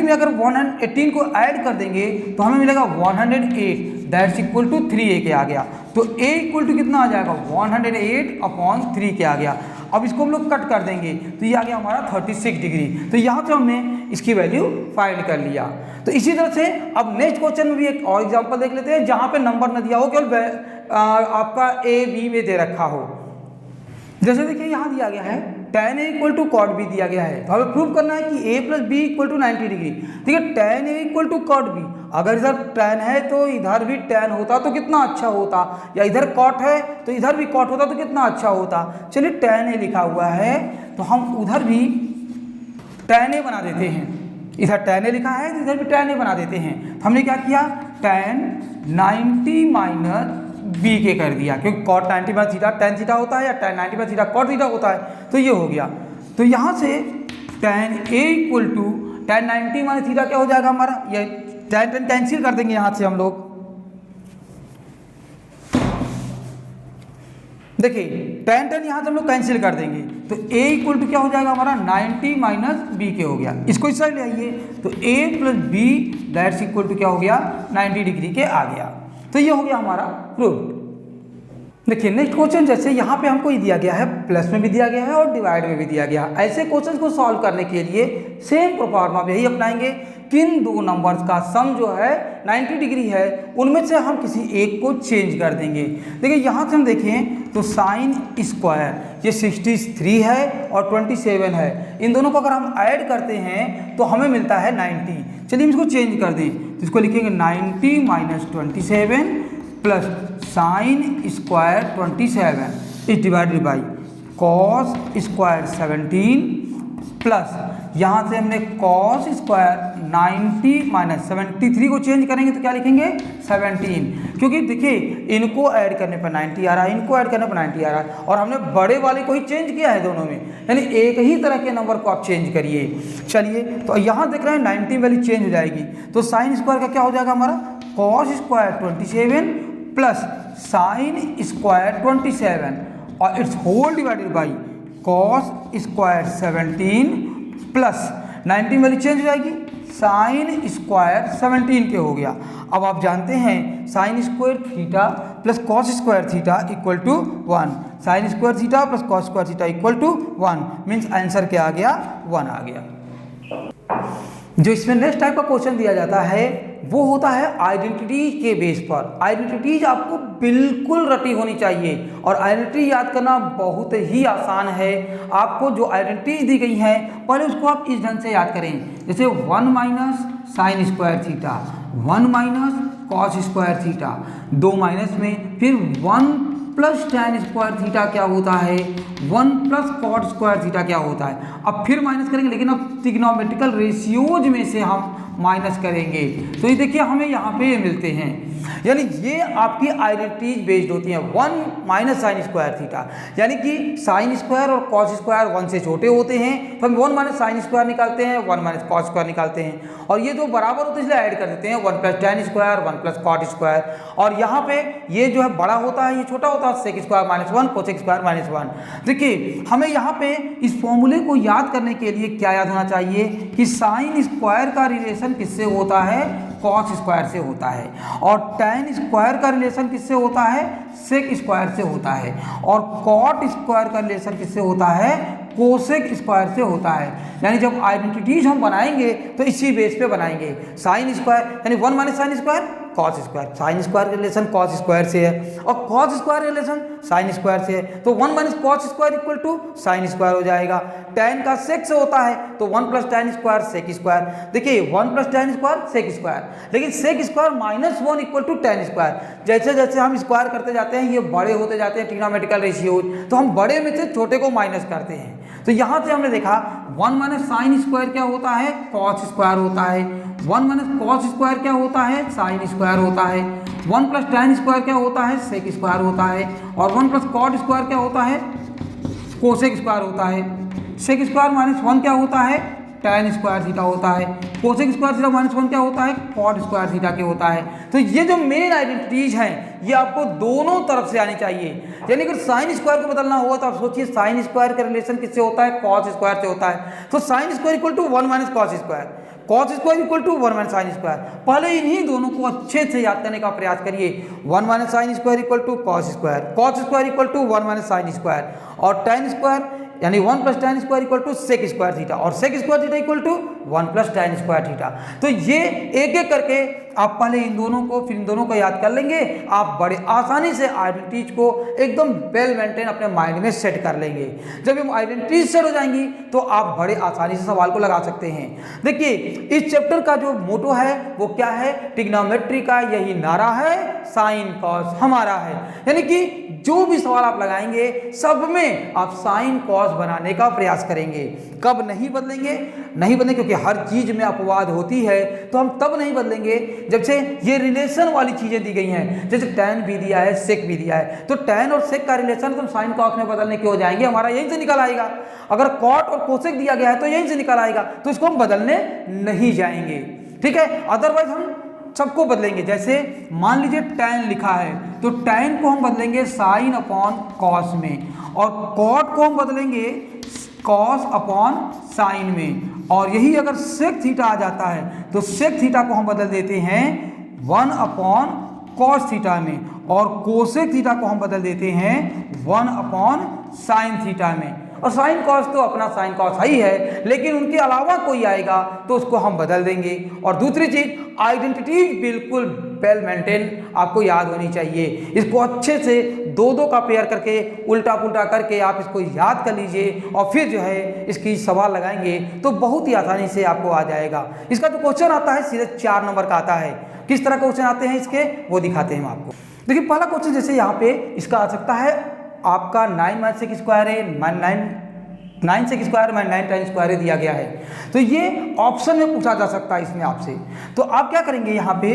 में अगर 118 को ऐड कर देंगे तो हमें मिलेगा 108, दैट्स इक्वल टू 3a के आ गया। तो a इक्वल टू कितना आ जाएगा 108/3 के आ गया। अब इसको हम लोग कट कर देंगे तो ये आ गया हमारा 36 डिग्री। तो यहाँ से हमने इसकी वैल्यू फाइंड कर लिया। तो इसी तरह से अब नेक्स्ट क्वेश्चन में भी एक और एग्जांपल देख लेते हैं जहाँ पे नंबर न दिया हो, केवल आपका ए बी में दे रखा हो। जैसे देखिए यहाँ दिया गया है tan A equal to cot B दिया गया है, तो हमें प्रूव करना है कि a plus B equal to 90 degree. ठीक है, tan A equal to cot B, अगर इधर tan है तो इधर भी tan होता तो कितना अच्छा होता, या इधर कॉट है तो इधर भी कॉट होता तो कितना अच्छा होता। चलिए tan A लिखा हुआ है तो हम उधर भी tan A बना देते हैं, इधर tan A लिखा है तो इधर भी tan A बना देते हैं। तो हमने क्या किया, tan 90 माइनस बी के कर दिया, क्योंकि cot 90 by theta tan theta होता है या tan 90 by theta cot theta होता है, तो ये हो गया। तो यहाँ से tan A equal to tan 90 minus theta क्या हो जाएगा हमारा, ये tan कैंसिल कर देंगे यहाँ से हम लोग। देखिए tan यहाँ से हम लोग कैंसिल कर देंगे तो a इक्वल टू क्या हो जाएगा हमारा 90 माइनस बी के हो गया। इसको इस साइड ले आइए तो a plus B that's equal to क्या हो गया 90 डिग्री के आ गया। तो ये हो गया हमारा प्रूफ। देखिए नेक्स्ट क्वेश्चन, जैसे यहाँ पे हमको ये दिया गया है, प्लस में भी दिया गया है और डिवाइड में भी दिया गया है। ऐसे क्वेश्चन को सॉल्व करने के लिए सेम प्रोफार्मा यही अपनाएंगे, किन दो नंबर्स का सम जो है 90 डिग्री है उनमें से हम किसी एक को चेंज कर देंगे। देखिए यहाँ से हम देखें तो साइन स्क्वायर ये 63 है और 27 है, इन दोनों को अगर हम ऐड करते हैं तो हमें मिलता है 90। चलिए इसको चेंज कर दें तो इसको लिखेंगे 90 minus 27 plus sine square 27 is divided by cos square 17 plus यहाँ से हमने कॉस स्क्वायर 90 माइनस 73 को चेंज करेंगे तो क्या लिखेंगे 17, क्योंकि देखिए इनको ऐड करने पर 90 आ रहा है, इनको ऐड करने पर 90 आ रहा है और हमने बड़े वाले को ही चेंज किया है दोनों में, यानी एक ही तरह के नंबर को आप चेंज करिए। चलिए तो यहाँ देख रहे हैं 90 वैल्यू चेंज हो जाएगी तो साइन स्क्वायर का क्या हो जाएगा हमारा cos square 27 plus sine square 27 और its whole divided by cos square 17 plus 19 value change हो जाएगी साइन स्क्वायर 17 के हो गया। अब आप जानते हैं sine square theta plus cos square theta equal to 1, sine square theta plus cos square theta equal to 1 means answer क्या आ गया 1 आ गया। जो इसमें नेक्स्ट टाइप का क्वेश्चन दिया जाता है वो होता है आइडेंटिटीज के बेस पर। आइडेंटिटीज आपको बिल्कुल रटी होनी चाहिए और आइडेंटिटी याद करना बहुत ही आसान है। आपको जो आइडेंटिटीज दी गई हैं पहले उसको आप इस ढंग से याद करें, जैसे 1 minus sine square theta, 1 minus cos square theta, 2 minus में फिर 1 प्लस tan स्क्वायर थीटा क्या होता है, 1 प्लस कॉट स्क्वायर थीटा क्या होता है। अब फिर माइनस करेंगे लेकिन अब ट्रिग्नोमेट्रिकल रेशियोज में से हम माइनस करेंगे तो ये देखिए हमें यहाँ पे ये मिलते हैं, यानी ये आपकी आइडेंटिटीज बेस्ड होती हैं। 1 माइनस साइन स्क्वायर थीटा यानी कि साइन स्क्वायर और कॉस स्क्वायर 1 से छोटे होते हैं तो हम 1 माइनस साइन स्क्वायर निकालते हैं, 1 माइनस कॉस स्क्वायर निकालते हैं और ये जो बराबर होते हैं इसलिए ऐड कर देते हैं 1 plus tan square 1 plus cot square और यहाँ पे ये जो है बड़ा होता है ये छोटा होता है sec square minus 1 cosec square minus 1। देखिए हमें यहाँ पे इस फॉर्मूले को याद करने के लिए क्या याद होना चाहिए कि साइन स्क्वायर का रिलेशन किससे होता है, कॉस स्क्वायर से होता है और tan स्क्वायर का रिलेशन किससे होता है, सेक स्क्वायर से होता है और कॉट स्क्वायर का रिलेशन किससे होता है, कोसेक स्क्वायर से होता है। यानी जब आइडेंटिटीज हम बनाएंगे तो इसी बेस पे बनाएंगे। साइन स्क्वायर यानी 1 minus sine square cos square, sine square का रिलेशन कॉस स्क्वायर से है और cos square relation sine square से है तो 1 minus cos square equal to sine square हो जाएगा। tan का सेक से होता है तो 1 plus tan square sec square. देखिए 1 plus tan square sec square, लेकिन sec square minus 1 equal to tan square. जैसे जैसे हम स्क्वायर करते जाते हैं ये बड़े होते जाते हैं ट्रिग्नोमेट्रिकल रेशियोज, तो हम बड़े में से छोटे को माइनस करते हैं। तो यहाँ से हमने देखा 1 माइनस साइन स्क्वायर क्या होता है, कॉस स्क्वायर होता है, 1 माइनस कॉस स्क्वायर क्या होता है, साइन स्क्वायर होता है, 1 प्लस tan स्क्वायर क्या होता है, सेक स्क्वायर होता है और 1 प्लस कॉट स्क्वायर क्या होता है, कोसेक स्क्वायर होता है। सेक स्क्वायर माइनस 1 क्या होता है, tan स्क्वायर थीटा होता है, कोसेक स्क्वायर थीटा माइनस 1 क्या होता है, कॉट स्क्वायर थीटा के होता है। तो ये जो मेन आइडेंटिटीज हैं ये आपको दोनों तरफ से आनी चाहिए। यानी अगर साइन स्क्वायर को बदलना होगा तो आप सोचिए साइन स्क्वायर का रिलेशन किससे होता है, कॉस स्क्वायर से होता है तो sine square equal to 1 minus cos square, cos square equal to 1 minus sine square. पहले इन्हीं दोनों को अच्छे से याद करने का प्रयास करिए। 1 minus sine square equal to cos square, cos square equal to 1 minus sine square और tan स्क्वायर यानी 1 plus tan square equal to sec square theta, और sec square theta equal to 1 plus tan square theta. तो ये एक एक करके आप पहले इन दोनों को फिर इन दोनों को याद कर लेंगे, आप बड़े आसानी से आइडेंटिटीज को एकदम वेल मेंटेन अपने माइंड में सेट कर लेंगे। जब ये आइडेंटिटीज सेट हो जाएंगी तो आप बड़े आसानी से सवाल को लगा सकते हैं। देखिए इस चैप्टर का जो मोटो है वो क्या है, ट्रिग्नोमेट्री का यही नारा है, साइन कॉस हमारा है। यानी कि जो भी सवाल आप लगाएंगे सब में आप साइन कॉस बनाने का प्रयास करेंगे। कब नहीं बदलेंगे, नहीं बदलेंगे क्योंकि हर चीज में अपवाद होती है, तो हम तब नहीं बदलेंगे जब से ये रिलेशन वाली चीजें दी गई हैं। जैसे tan भी दिया है, सेक भी दिया है, तो tan और सेक का रिलेशन तुम साइन कॉस में बदलने क्यों जाएंगे, हमारा यहीं से निकल आएगा। अगर कॉट और कोसेक दिया गया है तो यहीं से निकल आएगा, तो इसको हम बदलने नहीं जाएंगे, ठीक है। अदरवाइज हम सबको बदलेंगे। जैसे मान लीजिए tan लिखा है तो tan को हम बदलेंगे साइन अपॉन कॉस में, और कॉट को हम बदलेंगे कॉस अपॉन साइन में, और यही अगर सेक थीटा आ जाता है तो सेक थीटा को हम बदल देते हैं 1 अपॉन कॉस थीटा में, और कोसेक थीटा को हम बदल देते हैं 1 अपॉन साइन थीटा में। और साइन कॉस तो अपना साइन कॉस ही है, लेकिन उनके अलावा कोई आएगा तो उसको हम बदल देंगे। और दूसरी चीज आइडेंटिटी बिल्कुल वेल मेंटेन आपको याद होनी चाहिए। इसको अच्छे से दो दो का पेयर करके उल्टा पुल्टा करके आप इसको याद कर लीजिए, और फिर जो है इसकी सवाल लगाएंगे तो बहुत ही आसानी से आपको आ जाएगा। इसका जो क्वेश्चन आता है सीधे 4 नंबर का आता है। किस तरह के क्वेश्चन आते हैं इसके वो दिखाते हैं हम आपको। देखिए पहला क्वेश्चन जैसे यहाँ पे इसका आ सकता है आपका 9 माइनस सेक स्क्वायर है, 9 sec square minus 9 tan square दिया गया है, तो ये ऑप्शन में पूछा जा सकता है इसमें आपसे। तो आप क्या करेंगे, यहाँ पे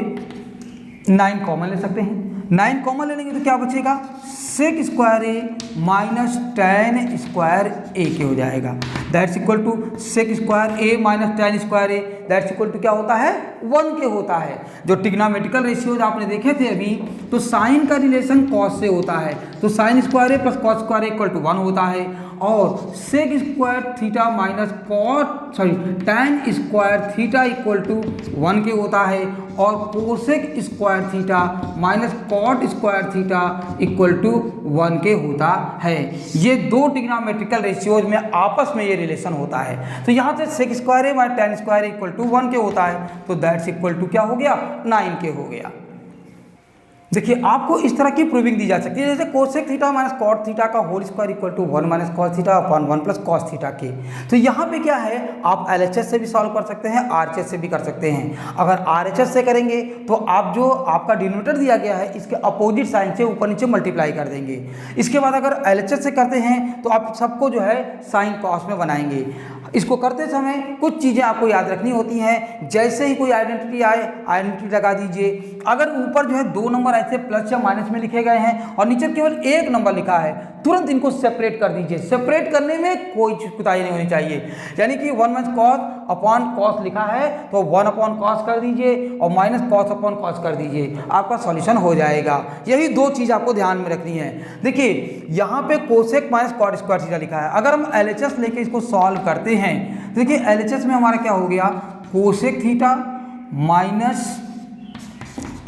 9 कॉमन ले सकते हैं। 9 कॉमन ले लेंगे तो क्या बचेगा, sec square A minus tan square A के हो जाएगा। That's equal to sec square A minus tan square A, that's equal to क्या होता है, 1 के होता है। जो ट्रिग्नोमेट्रिकल रेशियोज आपने देखे थे अभी, तो साइन का रिलेशन कॉस से होता है, तो sine square A plus cos square A equal to 1 होता है, और sec square theta minus tan square theta equal to 1 के होता है, और cosec square theta minus cot square theta equal to 1 के होता है। ये दो ट्रिग्नोमेट्रिकल रेशियोज में आपस में ये रिलेशन होता है। तो यहाँ से sec square A minus tan square equal to 1 के होता है, तो दैट्स इक्वल टू क्या हो गया, 9 के हो गया। देखिए आपको इस तरह की प्रूविंग दी जा सकती है, जैसे cosec theta minus cot theta का whole square equal to 1 minus cos theta upon 1 plus cos theta के। तो यहाँ पे क्या है, आप LHS से भी सॉल्व कर सकते हैं, RHS से भी कर सकते हैं। अगर RHS से करेंगे तो आप जो आपका डिनोमिनेटर दिया गया है इसके अपोजिट साइन से ऊपर नीचे मल्टीप्लाई कर देंगे। इसके बाद अगर LHS से करते हैं तो आप सबको जो है साइन कॉस में बनाएंगे। इसको करते समय कुछ चीज़ें आपको याद रखनी होती हैं। जैसे ही कोई आइडेंटिटी आए, आइडेंटिटी लगा दीजिए। अगर ऊपर जो है 2 नंबर ऐसे प्लस या माइनस में लिखे गए हैं और नीचे केवल 1 नंबर लिखा है, तुरंत इनको सेपरेट कर दीजिए। सेपरेट करने में कोई कुताही नहीं होनी चाहिए। यानी कि 1 माइनस कॉस अपॉन कॉस लिखा है तो 1 अपॉन कॉस कर दीजिए और माइनस कॉस अपॉन कॉस कर दीजिए, आपका सॉल्यूशन हो जाएगा। यही 2 चीज़ आपको ध्यान में रखनी है। देखिए यहाँ पे cosec minus cot square theta लिखा है। अगर हम LHS लेके इसको सॉल्व करते हैं तो देखिए LHS में हमारा क्या हो गया, cosec theta minus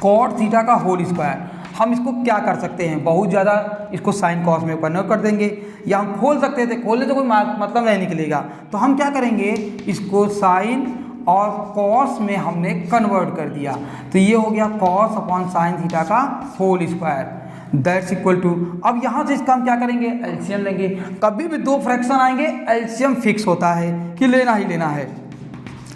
cot theta का होल स्क्वायर। हम इसको क्या कर सकते हैं, बहुत ज़्यादा इसको साइन कॉस में कन्वर्ट कर देंगे, या हम खोल सकते थे, खोलने तो कोई मतलब नहीं निकलेगा। तो हम क्या करेंगे, इसको साइन और कॉस में हमने कन्वर्ट कर दिया, तो ये हो गया कॉस अपॉन साइन थीटा का whole square, that's equal to. अब यहाँ से इसका हम क्या करेंगे, एलसीएम लेंगे। कभी भी 2 फ्रैक्शन आएंगे एलसीएम फिक्स होता है कि लेना ही लेना है।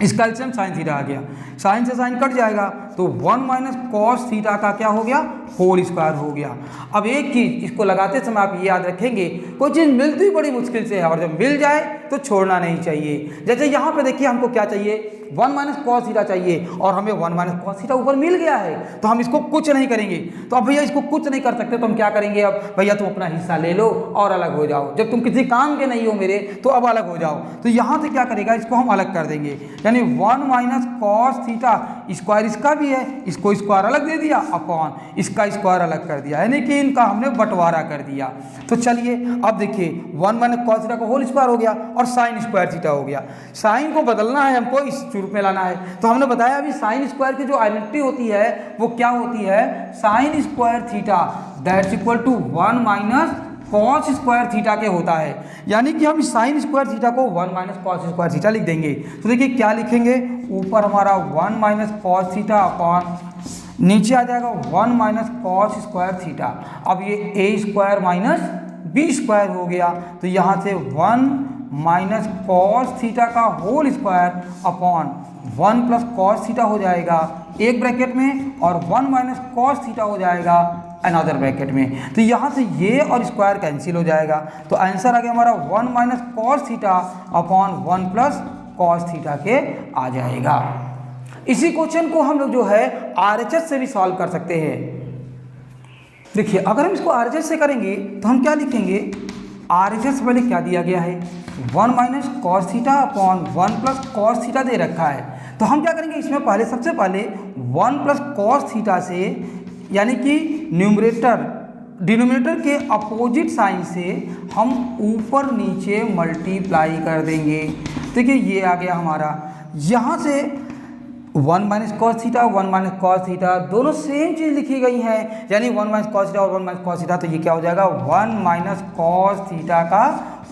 इसका एलसीएम साइन थीटा आ गया, साइन से साइन कट जाएगा तो 1 माइनस कॉस थीटा का क्या हो गया, होल स्क्वायर हो गया। अब एक चीज़ इसको लगाते समय आप ये याद रखेंगे, कोई चीज़ मिलती बड़ी मुश्किल से है और जब मिल जाए तो छोड़ना नहीं चाहिए। जैसे यहाँ पे देखिए हमको क्या चाहिए, 1 माइनस कॉस थीटा चाहिए और हमें 1 माइनस कॉस थीटा ऊपर मिल गया है, तो हम इसको कुछ नहीं करेंगे। तो अब भैया इसको कुछ नहीं कर सकते तो हम क्या करेंगे, अब भैया तुम अपना हिस्सा ले लो और अलग हो जाओ। जब तुम किसी काम के नहीं हो मेरे तो अब अलग हो जाओ। तो यहाँ से क्या करेगा, इसको हम अलग कर देंगे, यानी 1 माइनस कॉस थीटा स्क्वायर इसका भी है, इसको स्क्वायर अलग दे दिया अपॉन इसका स्क्वायर अलग कर दिया, यानी कि इनका हमने बंटवारा कर दिया। तो चलिए अब देखिए 1 माइनस कॉस थीटा का होल स्क्वायर हो गया और साइन स्क्वायर थीटा हो गया। साइन को बदलना है हमको, इस रूप में लाना है। तो हमने बताया अभी साइन स्क्वायर की जो आइडेंटिटी होती है वो क्या होती है, sine square theta that's equal to 1 minus cos square theta के होता है, यानी कि हम साइन स्क्वायर थीटा को 1 माइनस कॉस स्क्वायर थीटा लिख देंगे। तो देखिए क्या लिखेंगे, ऊपर हमारा 1 माइनस कॉस थीटा अपॉन नीचे आ जाएगा 1 माइनस कॉस स्क्वायर थीटा। अब ये A square minus B square हो गया, तो यहाँ से 1 माइनस कॉस थीटा का whole square upon 1 plus cos theta हो जाएगा एक ब्रैकेट में, और 1 माइनस कॉस थीटा हो जाएगा अनदर ब्रैकेट में। तो यहाँ से ये और स्क्वायर कैंसिल हो जाएगा, तो आंसर आ गया हमारा 1 minus cos theta upon 1 plus cos theta के आ जाएगा। इसी क्वेश्चन को हम लोग जो है RHS से भी सॉल्व कर सकते हैं। देखिए अगर हम इसको RHS से करेंगे तो हम क्या लिखेंगे, RHS पहले क्या दिया गया है, 1 minus cos theta upon 1 plus cos theta दे रखा है। तो हम क्या करेंगे, इसमें पहले सबसे पहले 1 प्लस कॉस थीटा से, यानी कि न्यूमरेटर डिनोमिनेटर के अपोजिट साइन से हम ऊपर नीचे मल्टीप्लाई कर देंगे। देखिए ये आ गया हमारा, यहाँ से 1 minus cos theta 1 minus cos theta दोनों सेम चीज़ लिखी गई है, यानी 1 माइनस कॉस थीटा और 1 माइनस कॉस थीटा, तो ये क्या हो जाएगा 1 माइनस कॉस थीटा का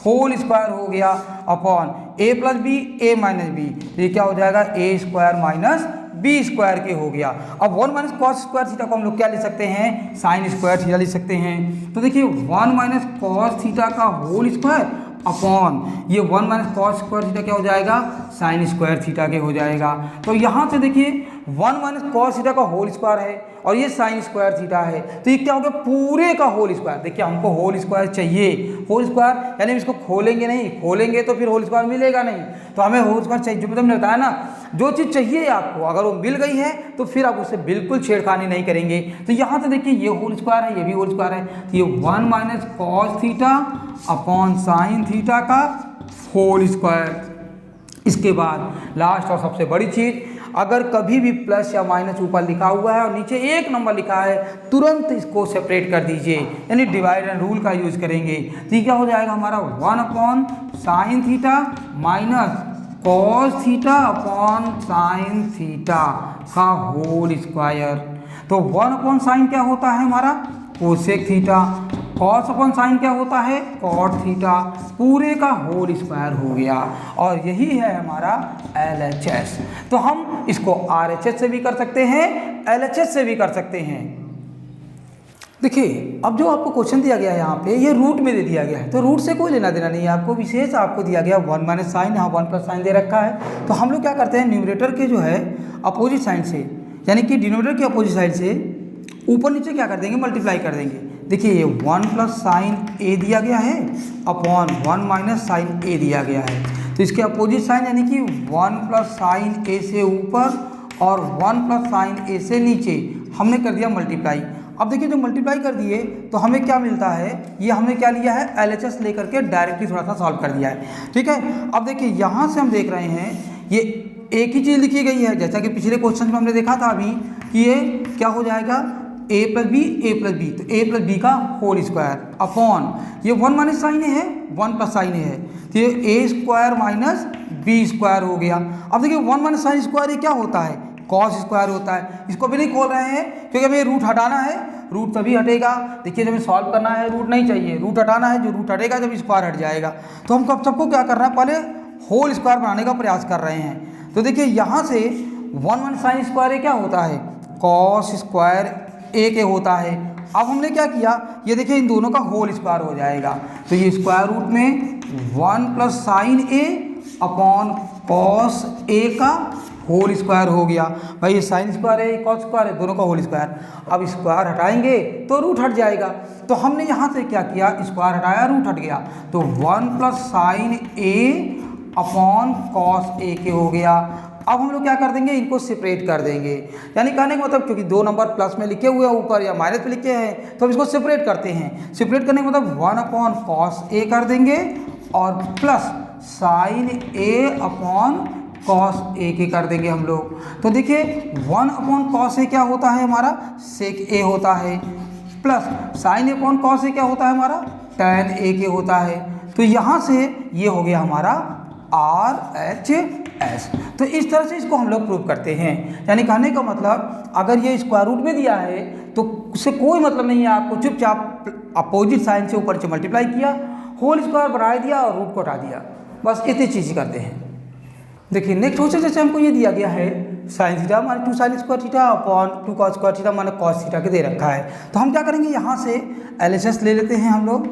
होल स्क्वायर हो गया अपॉन ए प्लस बी ए माइनस बी, तो ये क्या हो जाएगा ए स्क्वायर माइनस बी स्क्वायर के हो गया। अब 1 माइनस कॉस स्क्वायर थीटा को हम लोग क्या लिख सकते हैं, साइन स्क्वायर थीटा लिख सकते हैं। तो देखिए 1 माइनस कॉस थीटा का होल स्क्वायर अपॉन ये 1 माइनस कॉस स्क्वायर थीटा क्या हो जाएगा, साइन स्क्वायर थीटा के हो जाएगा। तो यहाँ से देखिए 1 माइनस कॉस थीटा का होल स्क्वायर है और ये साइन स्क्वायर थीटा है, तो ये क्या हो गया पूरे का होल स्क्वायर। देखिए हमको होल स्क्वायर चाहिए, होल स्क्वायर यानी इसको खोलेंगे नहीं, खोलेंगे तो फिर होल स्क्वायर मिलेगा नहीं, तो हमें होल स्क्वायर चाहिए। जो मतलब ने बताया ना, जो चीज़ चाहिए आपको अगर वो मिल गई है तो फिर आप उससे बिल्कुल छेड़खानी नहीं करेंगे। तो यहाँ से देखिए ये होल स्क्वायर है, ये भी होल स्क्वायर है, तो ये 1 minus cos theta upon sine theta का होल स्क्वायर। इसके बाद लास्ट और सबसे बड़ी चीज़, अगर कभी भी प्लस या माइनस ऊपर लिखा हुआ है और नीचे एक नंबर लिखा है, तुरंत इसको सेपरेट कर दीजिए, यानी डिवाइड एंड रूल का यूज करेंगे। तो ये क्या हो जाएगा हमारा 1 upon sine theta minus cos theta upon sine theta का होल स्क्वायर। तो 1 अपॉन साइन क्या होता है हमारा, cosec theta, cos upon sine क्या होता है, कॉट थीटा, पूरे का होल स्क्वायर हो गया। और यही है हमारा LHS। तो हम इसको RHS से भी कर सकते हैं, LHS से भी कर सकते हैं। देखिए अब जो आपको क्वेश्चन दिया गया है यहाँ पे, ये रूट में दे दिया गया है, तो रूट से कोई लेना देना नहीं है आपको, विशेष आपको दिया गया 1 माइनस साइन, यहाँ 1 प्लस साइन दे रखा है। तो हम लोग क्या करते हैं, न्यूमरेटर के जो है अपोजिट साइड से, यानी कि डिनोमिनेटर के अपोजिट साइड से ऊपर नीचे क्या कर देंगे, मल्टीप्लाई कर देंगे। देखिए ये 1 प्लस साइन ए दिया गया है अपॉन 1 माइनस साइन ए दिया गया है, तो इसके अपोजिट साइन यानी कि 1 प्लस साइन ए से ऊपर और 1 प्लस साइन ए से नीचे हमने कर दिया मल्टीप्लाई। अब देखिए जो मल्टीप्लाई कर दिए तो हमें क्या मिलता है, ये हमने क्या लिया है LHS लेकर के डायरेक्टली थोड़ा सा सॉल्व कर दिया है, ठीक है। अब देखिए यहाँ से हम देख रहे हैं ये एक ही चीज़ लिखी गई है, जैसा कि पिछले क्वेश्चन में हमने देखा था अभी कि ये क्या हो जाएगा a प्लस बी, तो a प्लस बी का होल स्क्वायर अपॉन ये 1 माइनस साइन है 1 प्लस साइन है, तो ये a square minus B square हो गया। अब देखिए 1 माइनस साइन स्क्वायर ये क्या होता है, कॉस स्क्वायर होता है। इसको भी नहीं खोल रहे हैं क्योंकि हमें रूट हटाना है, रूट तभी हटेगा। देखिए जब सॉल्व करना है रूट नहीं चाहिए, रूट हटाना है, जो रूट हटेगा जब स्क्वायर हट जाएगा। तो हम कब सबको क्या कर रहे हैं, पहले होल स्क्वायर बनाने का प्रयास कर रहे हैं। तो देखिए यहाँ से 1 माइनस साइन स्क्वायर क्या होता है, कॉस स्क्वायर ए के होता है। अब हमने क्या किया, ये देखिए इन दोनों का होल स्क्वायर हो जाएगा, तो ये स्क्वायर रूट में 1 plus sign A upon cos A का होल स्क्वायर हो गया। भाई ये साइन स्क्वायर है, कॉस स्क्वायर है, दोनों का होल स्क्वायर। अब स्क्वायर हटाएंगे तो रूट हट जाएगा, तो हमने यहाँ से क्या किया, स्क्वायर हटाया रूट हट गया, तो 1 plus sign A upon cos A के हो गया। अब हम लोग क्या कर देंगे, इनको सेपरेट कर देंगे, यानी कहने का मतलब क्योंकि 2 नंबर प्लस में लिखे हुए हैं ऊपर या माइनस में लिखे हैं, तो हम इसको सेपरेट करते हैं। सेपरेट करने का मतलब 1 अपॉन कॉस ए कर देंगे और plus sign A upon cos A के कर देंगे हम लोग। तो देखिए 1 अपॉन कॉस ए क्या होता है हमारा, सेक ए होता है, plus sign A upon cos A क्या होता है हमारा, टैन ए के होता है। तो यहाँ से ये हो गया हमारा RHS। एस। तो इस तरह से इसको हम लोग प्रूव करते हैं। यानी कहने का मतलब अगर ये स्क्वायर रूट में दिया है तो उससे कोई मतलब नहीं है, आपको चुपचाप अपोजिट साइन से ऊपर से मल्टीप्लाई किया, होल स्क्वायर बढ़ा दिया और रूट को हटा दिया, बस इतनी चीज़ करते हैं। देखिए नेक्स्ट क्वेश्चन जैसे हमको ये दिया गया है sine theta minus 2 sign square theta upon 2 cos square theta minus cos theta के दे रखा है। तो हम क्या करेंगे, यहाँ से LHS ले लेते हैं हम लोग।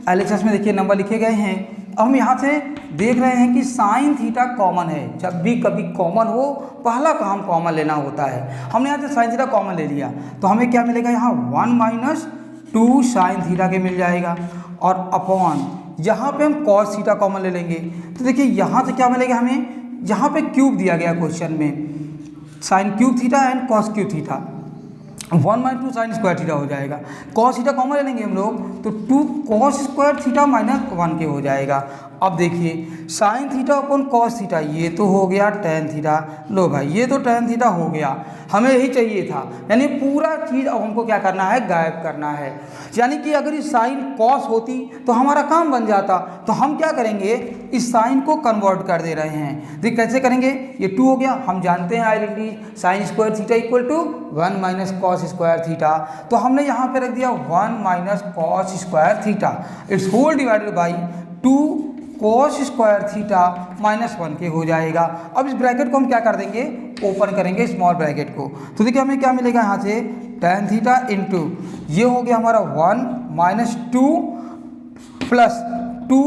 LHS में देखिए नंबर लिखे गए हैं। अब हम यहाँ से देख रहे हैं कि साइन थीटा कॉमन है। जब भी कभी कॉमन हो पहला काम कॉमन लेना होता है। हमने यहाँ से साइन थीटा कॉमन ले लिया तो हमें क्या मिलेगा, यहाँ 1 माइनस 2 साइन थीटा के मिल जाएगा और अपॉन यहाँ पे हम कॉस थीटा कॉमन ले लेंगे। तो देखिए यहाँ से क्या मिलेगा हमें, यहाँ पे क्यूब दिया गया क्वेश्चन में, sine cube theta and cos cube theta, 1 minus 2 sign square theta हो जाएगा। कॉस थीटा कॉमन ले लेंगे हम लोग तो 2 कॉस स्क्वायर थीटा माइनस 1 के हो जाएगा। अब देखिए साइन थीटा अपन कॉस थीटा, ये तो हो गया टेन थीटा। लो भाई ये तो टेन थीटा हो गया, हमें यही चाहिए था। यानी पूरा चीज़ अब हमको क्या करना है, गायब करना है। यानी कि अगर ये साइन कॉस होती तो हमारा काम बन जाता। तो हम क्या करेंगे, इस साइन को कन्वर्ट कर दे रहे हैं। देखिए कैसे करेंगे, ये 2 हो गया, हम जानते हैं identity sine square theta equal to 1 minus cos square theta. तो हमने यहाँ पे रख दिया 1 minus cos square theta, its whole divided by 2 cos square theta minus 1 के हो जाएगा। अब इस ब्रैकेट को हम क्या कर देंगे, ओपन करेंगे स्मॉल ब्रैकेट को। तो देखिए हमें क्या मिलेगा यहाँ से, टेन थीटा इंटू ये हो गया हमारा 1 minus 2 plus 2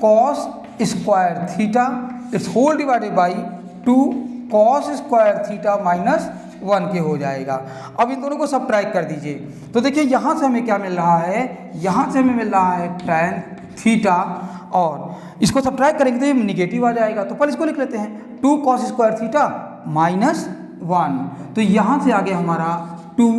cos square theta its whole divided by 2 cos square theta minus 1 के हो जाएगा। अब इन दोनों को सब्ट्रैक्ट कर दीजिए। तो देखिए यहाँ से हमें क्या मिल रहा है, यहाँ से हमें मिल रहा है टेन थीटा और इसको सब्ट्रैक्ट करेंगे तो ये निगेटिव आ जाएगा। तो पहले इसको लिख लेते हैं 2 कॉस स्क्वायर थीटा माइनस 1। तो यहाँ से आ गया हमारा 2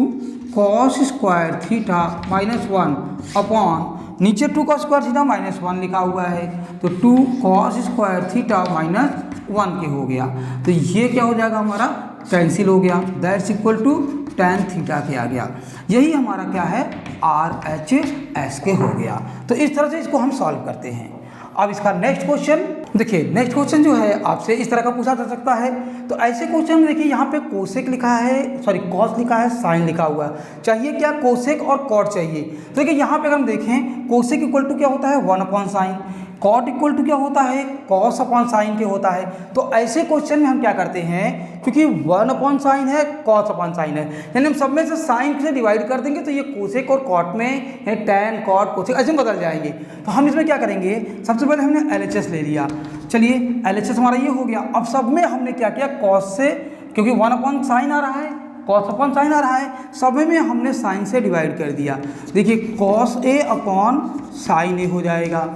cos square theta minus 1 upon नीचे 2 कॉस स्क्वायर थीटा माइनस 1 लिखा हुआ है तो 2 कॉस स्क्वायर थीटा माइनस 1 के हो गया। तो ये क्या हो जाएगा, हमारा कैंसिल हो गया, that's equal to tan theta के आ गया। यही हमारा क्या है, RHS के हो गया। तो इस तरह से इसको हम सॉल्व करते हैं। अब इसका नेक्स्ट क्वेश्चन देखिए, नेक्स्ट क्वेश्चन जो है आपसे इस तरह का पूछा जा सकता है। तो ऐसे क्वेश्चन में देखिए यहाँ पे कोसेक लिखा है, सॉरी कॉस लिखा है, साइन लिखा हुआ है, चाहिए क्या, कोसेक और कॉट चाहिए। तो देखिए यहाँ पे अगर हम देखें कोसेक इक्वल टू क्या होता है, 1 upon sine, cot equal to क्या होता है, कॉस अपॉन साइन के होता है। तो ऐसे क्वेश्चन में हम क्या करते हैं, क्योंकि 1 अपॉन साइन है, कॉस अपॉन साइन है, यानी हम सब में से साइन से डिवाइड कर देंगे तो ये कोसेक और कॉट में है, टैन कॉट कोसेक ऐसे में बदल जाएंगे। तो हम इसमें क्या करेंगे, सबसे पहले हमने LHS ले लिया। चलिए LHS हमारा ये हो गया। अब सब में हमने क्या किया, कॉस से, क्योंकि 1 अपॉन साइन आ रहा है, कॉस अपॉन साइन आ रहा है, सब में हमने साइन से डिवाइड कर दिया। देखिए cos A upon sine A हो जाएगा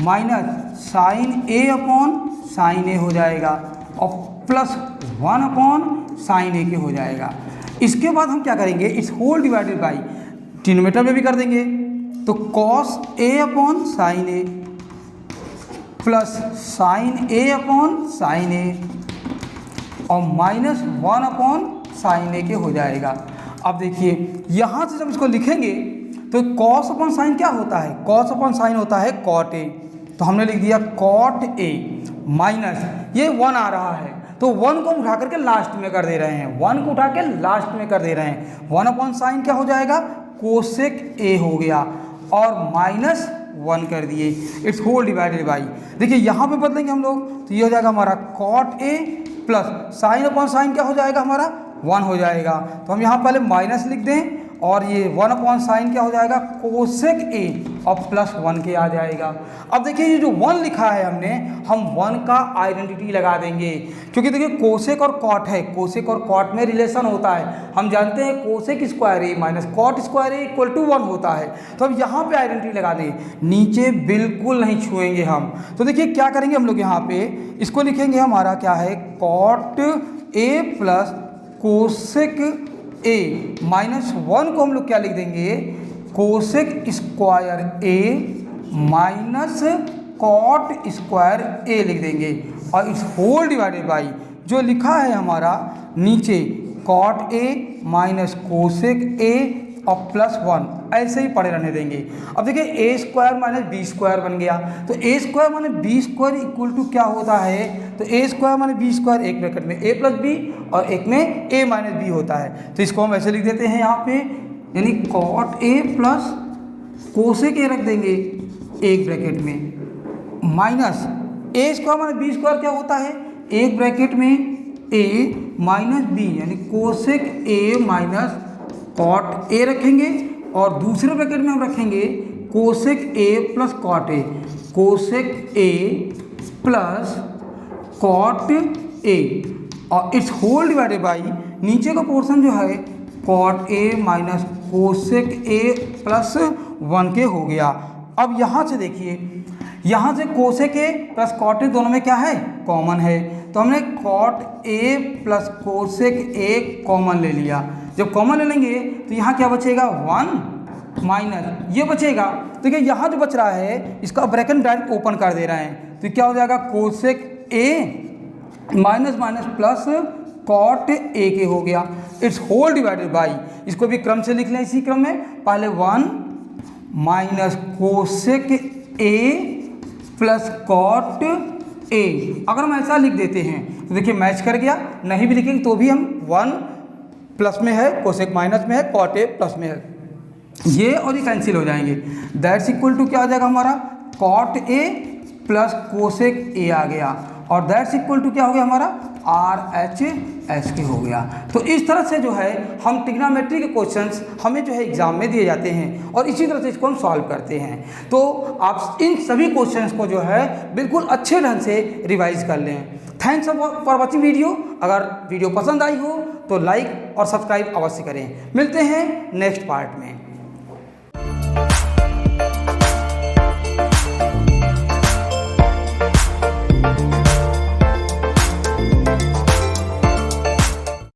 minus sine A upon sine A हो जाएगा और प्लस 1 अपॉन साइन A के हो जाएगा। इसके बाद हम क्या करेंगे, इस होल डिवाइडेड बाई डिनोमिनेटर में भी कर देंगे। तो cos A upon sine A plus sign A upon sine A और माइनस 1 अपॉन साइन A के हो जाएगा। अब देखिए यहाँ से जब इसको लिखेंगे तो कॉस अपॉन साइन क्या होता है, कॉस अपॉन साइन होता है कॉट A। तो हमने लिख दिया कॉट A माइनस ये 1 आ रहा है तो 1 को उठा करके लास्ट में कर दे रहे हैं, 1 को उठा के लास्ट में कर दे रहे हैं। 1 अपॉन साइन क्या हो जाएगा, कोसेक A हो गया और माइनस 1 कर दिए, इट्स होल डिवाइडेड बाई। देखिए यहाँ पे बदलेंगे हम लोग तो ये हो जाएगा हमारा cot A plus sine upon sine क्या हो जाएगा, हमारा 1 हो जाएगा। तो हम यहाँ पहले माइनस लिख दें और ये 1 अपॉन साइन क्या हो जाएगा, कोसेक A और प्लस 1 के आ जाएगा। अब देखिए ये जो 1 लिखा है हमने, हम 1 का आइडेंटिटी लगा देंगे क्योंकि देखिए कोसेक और कॉट है, कोसेक और कॉट में रिलेशन होता है। हम जानते हैं cosec square A minus cot square A equal to 1 होता है। तो अब यहाँ पे आइडेंटिटी लगा दें, नीचे बिल्कुल नहीं छुएंगे हम। तो देखिए क्या करेंगे हम लोग, यहाँ पे इसको लिखेंगे, हमारा क्या है cot A plus cosec A minus 1 को हम लोग क्या लिख देंगे, cosec square A minus cot square A लिख देंगे और इस होल डिवाइडेड बाई जो लिखा है हमारा नीचे cot A minus cosec A और प्लस 1 ऐसे ही पड़े रहने देंगे। अब देखिए A square minus B square बन गया, तो A square minus B square equal to क्या होता है, तो A square minus B square एक ब्रैकेट में ए प्लस बी और एक में ए माइनस बी होता है। तो इसको हम ऐसे लिख देते हैं यहाँ पे, यानी cot A plus cosec A रख देंगे एक ब्रैकेट में, minus A square minus B square क्या होता है, एक ब्रैकेट में ए माइनस बी यानी cosec A minus cot A रखेंगे, और दूसरे ब्रैकेट में हम रखेंगे cosec A plus cot A, cosec A plus cot A, और इट्स होल डिवाइडेड बाई नीचे का पोर्शन जो है cot A minus cosec A plus 1 के हो गया। अब यहाँ से देखिए, यहाँ से cosec A plus cot A दोनों में क्या है, कॉमन है, तो हमने cot A plus cosec A common ले लिया। जब कॉमन ले लेंगे तो यहाँ क्या बचेगा 1 माइनस ये बचेगा। देखिए यहाँ जो बच रहा है इसका ब्रैकेट डायरेक्ट ओपन कर दे रहे हैं, तो क्या हो जाएगा cosec A minus minus plus cot A के हो गया। इट्स होल डिवाइडेड बाई, इसको भी क्रम से लिख लें इसी क्रम में, पहले 1 minus cosec A plus cot A. अगर हम ऐसा लिख देते हैं तो देखिए मैच कर गया, नहीं भी लिखेंगे तो भी हम 1 प्लस में है, कोसेक माइनस में है, कॉट ए प्लस में है, ये और ये कैंसिल हो जाएंगे। दैट्स इक्वल टू क्या आ जाएगा हमारा, cot A plus cosec A आ गया, और दैट्स इक्वल टू क्या हो गया हमारा, आर एच एस के हो गया। तो इस तरह से जो है हम ट्रिग्नोमेट्री के क्वेश्चंस हमें जो है एग्जाम में दिए जाते हैं, और इसी तरह से इसको हम सॉल्व करते हैं। तो आप इन सभी क्वेश्चंस को जो है बिल्कुल अच्छे ढंग से रिवाइज कर लें। Thanks for watching video. अगर वीडियो पसंद आई हो तो लाइक और सब्सक्राइब अवश्य करें। मिलते हैं नेक्स्ट पार्ट में।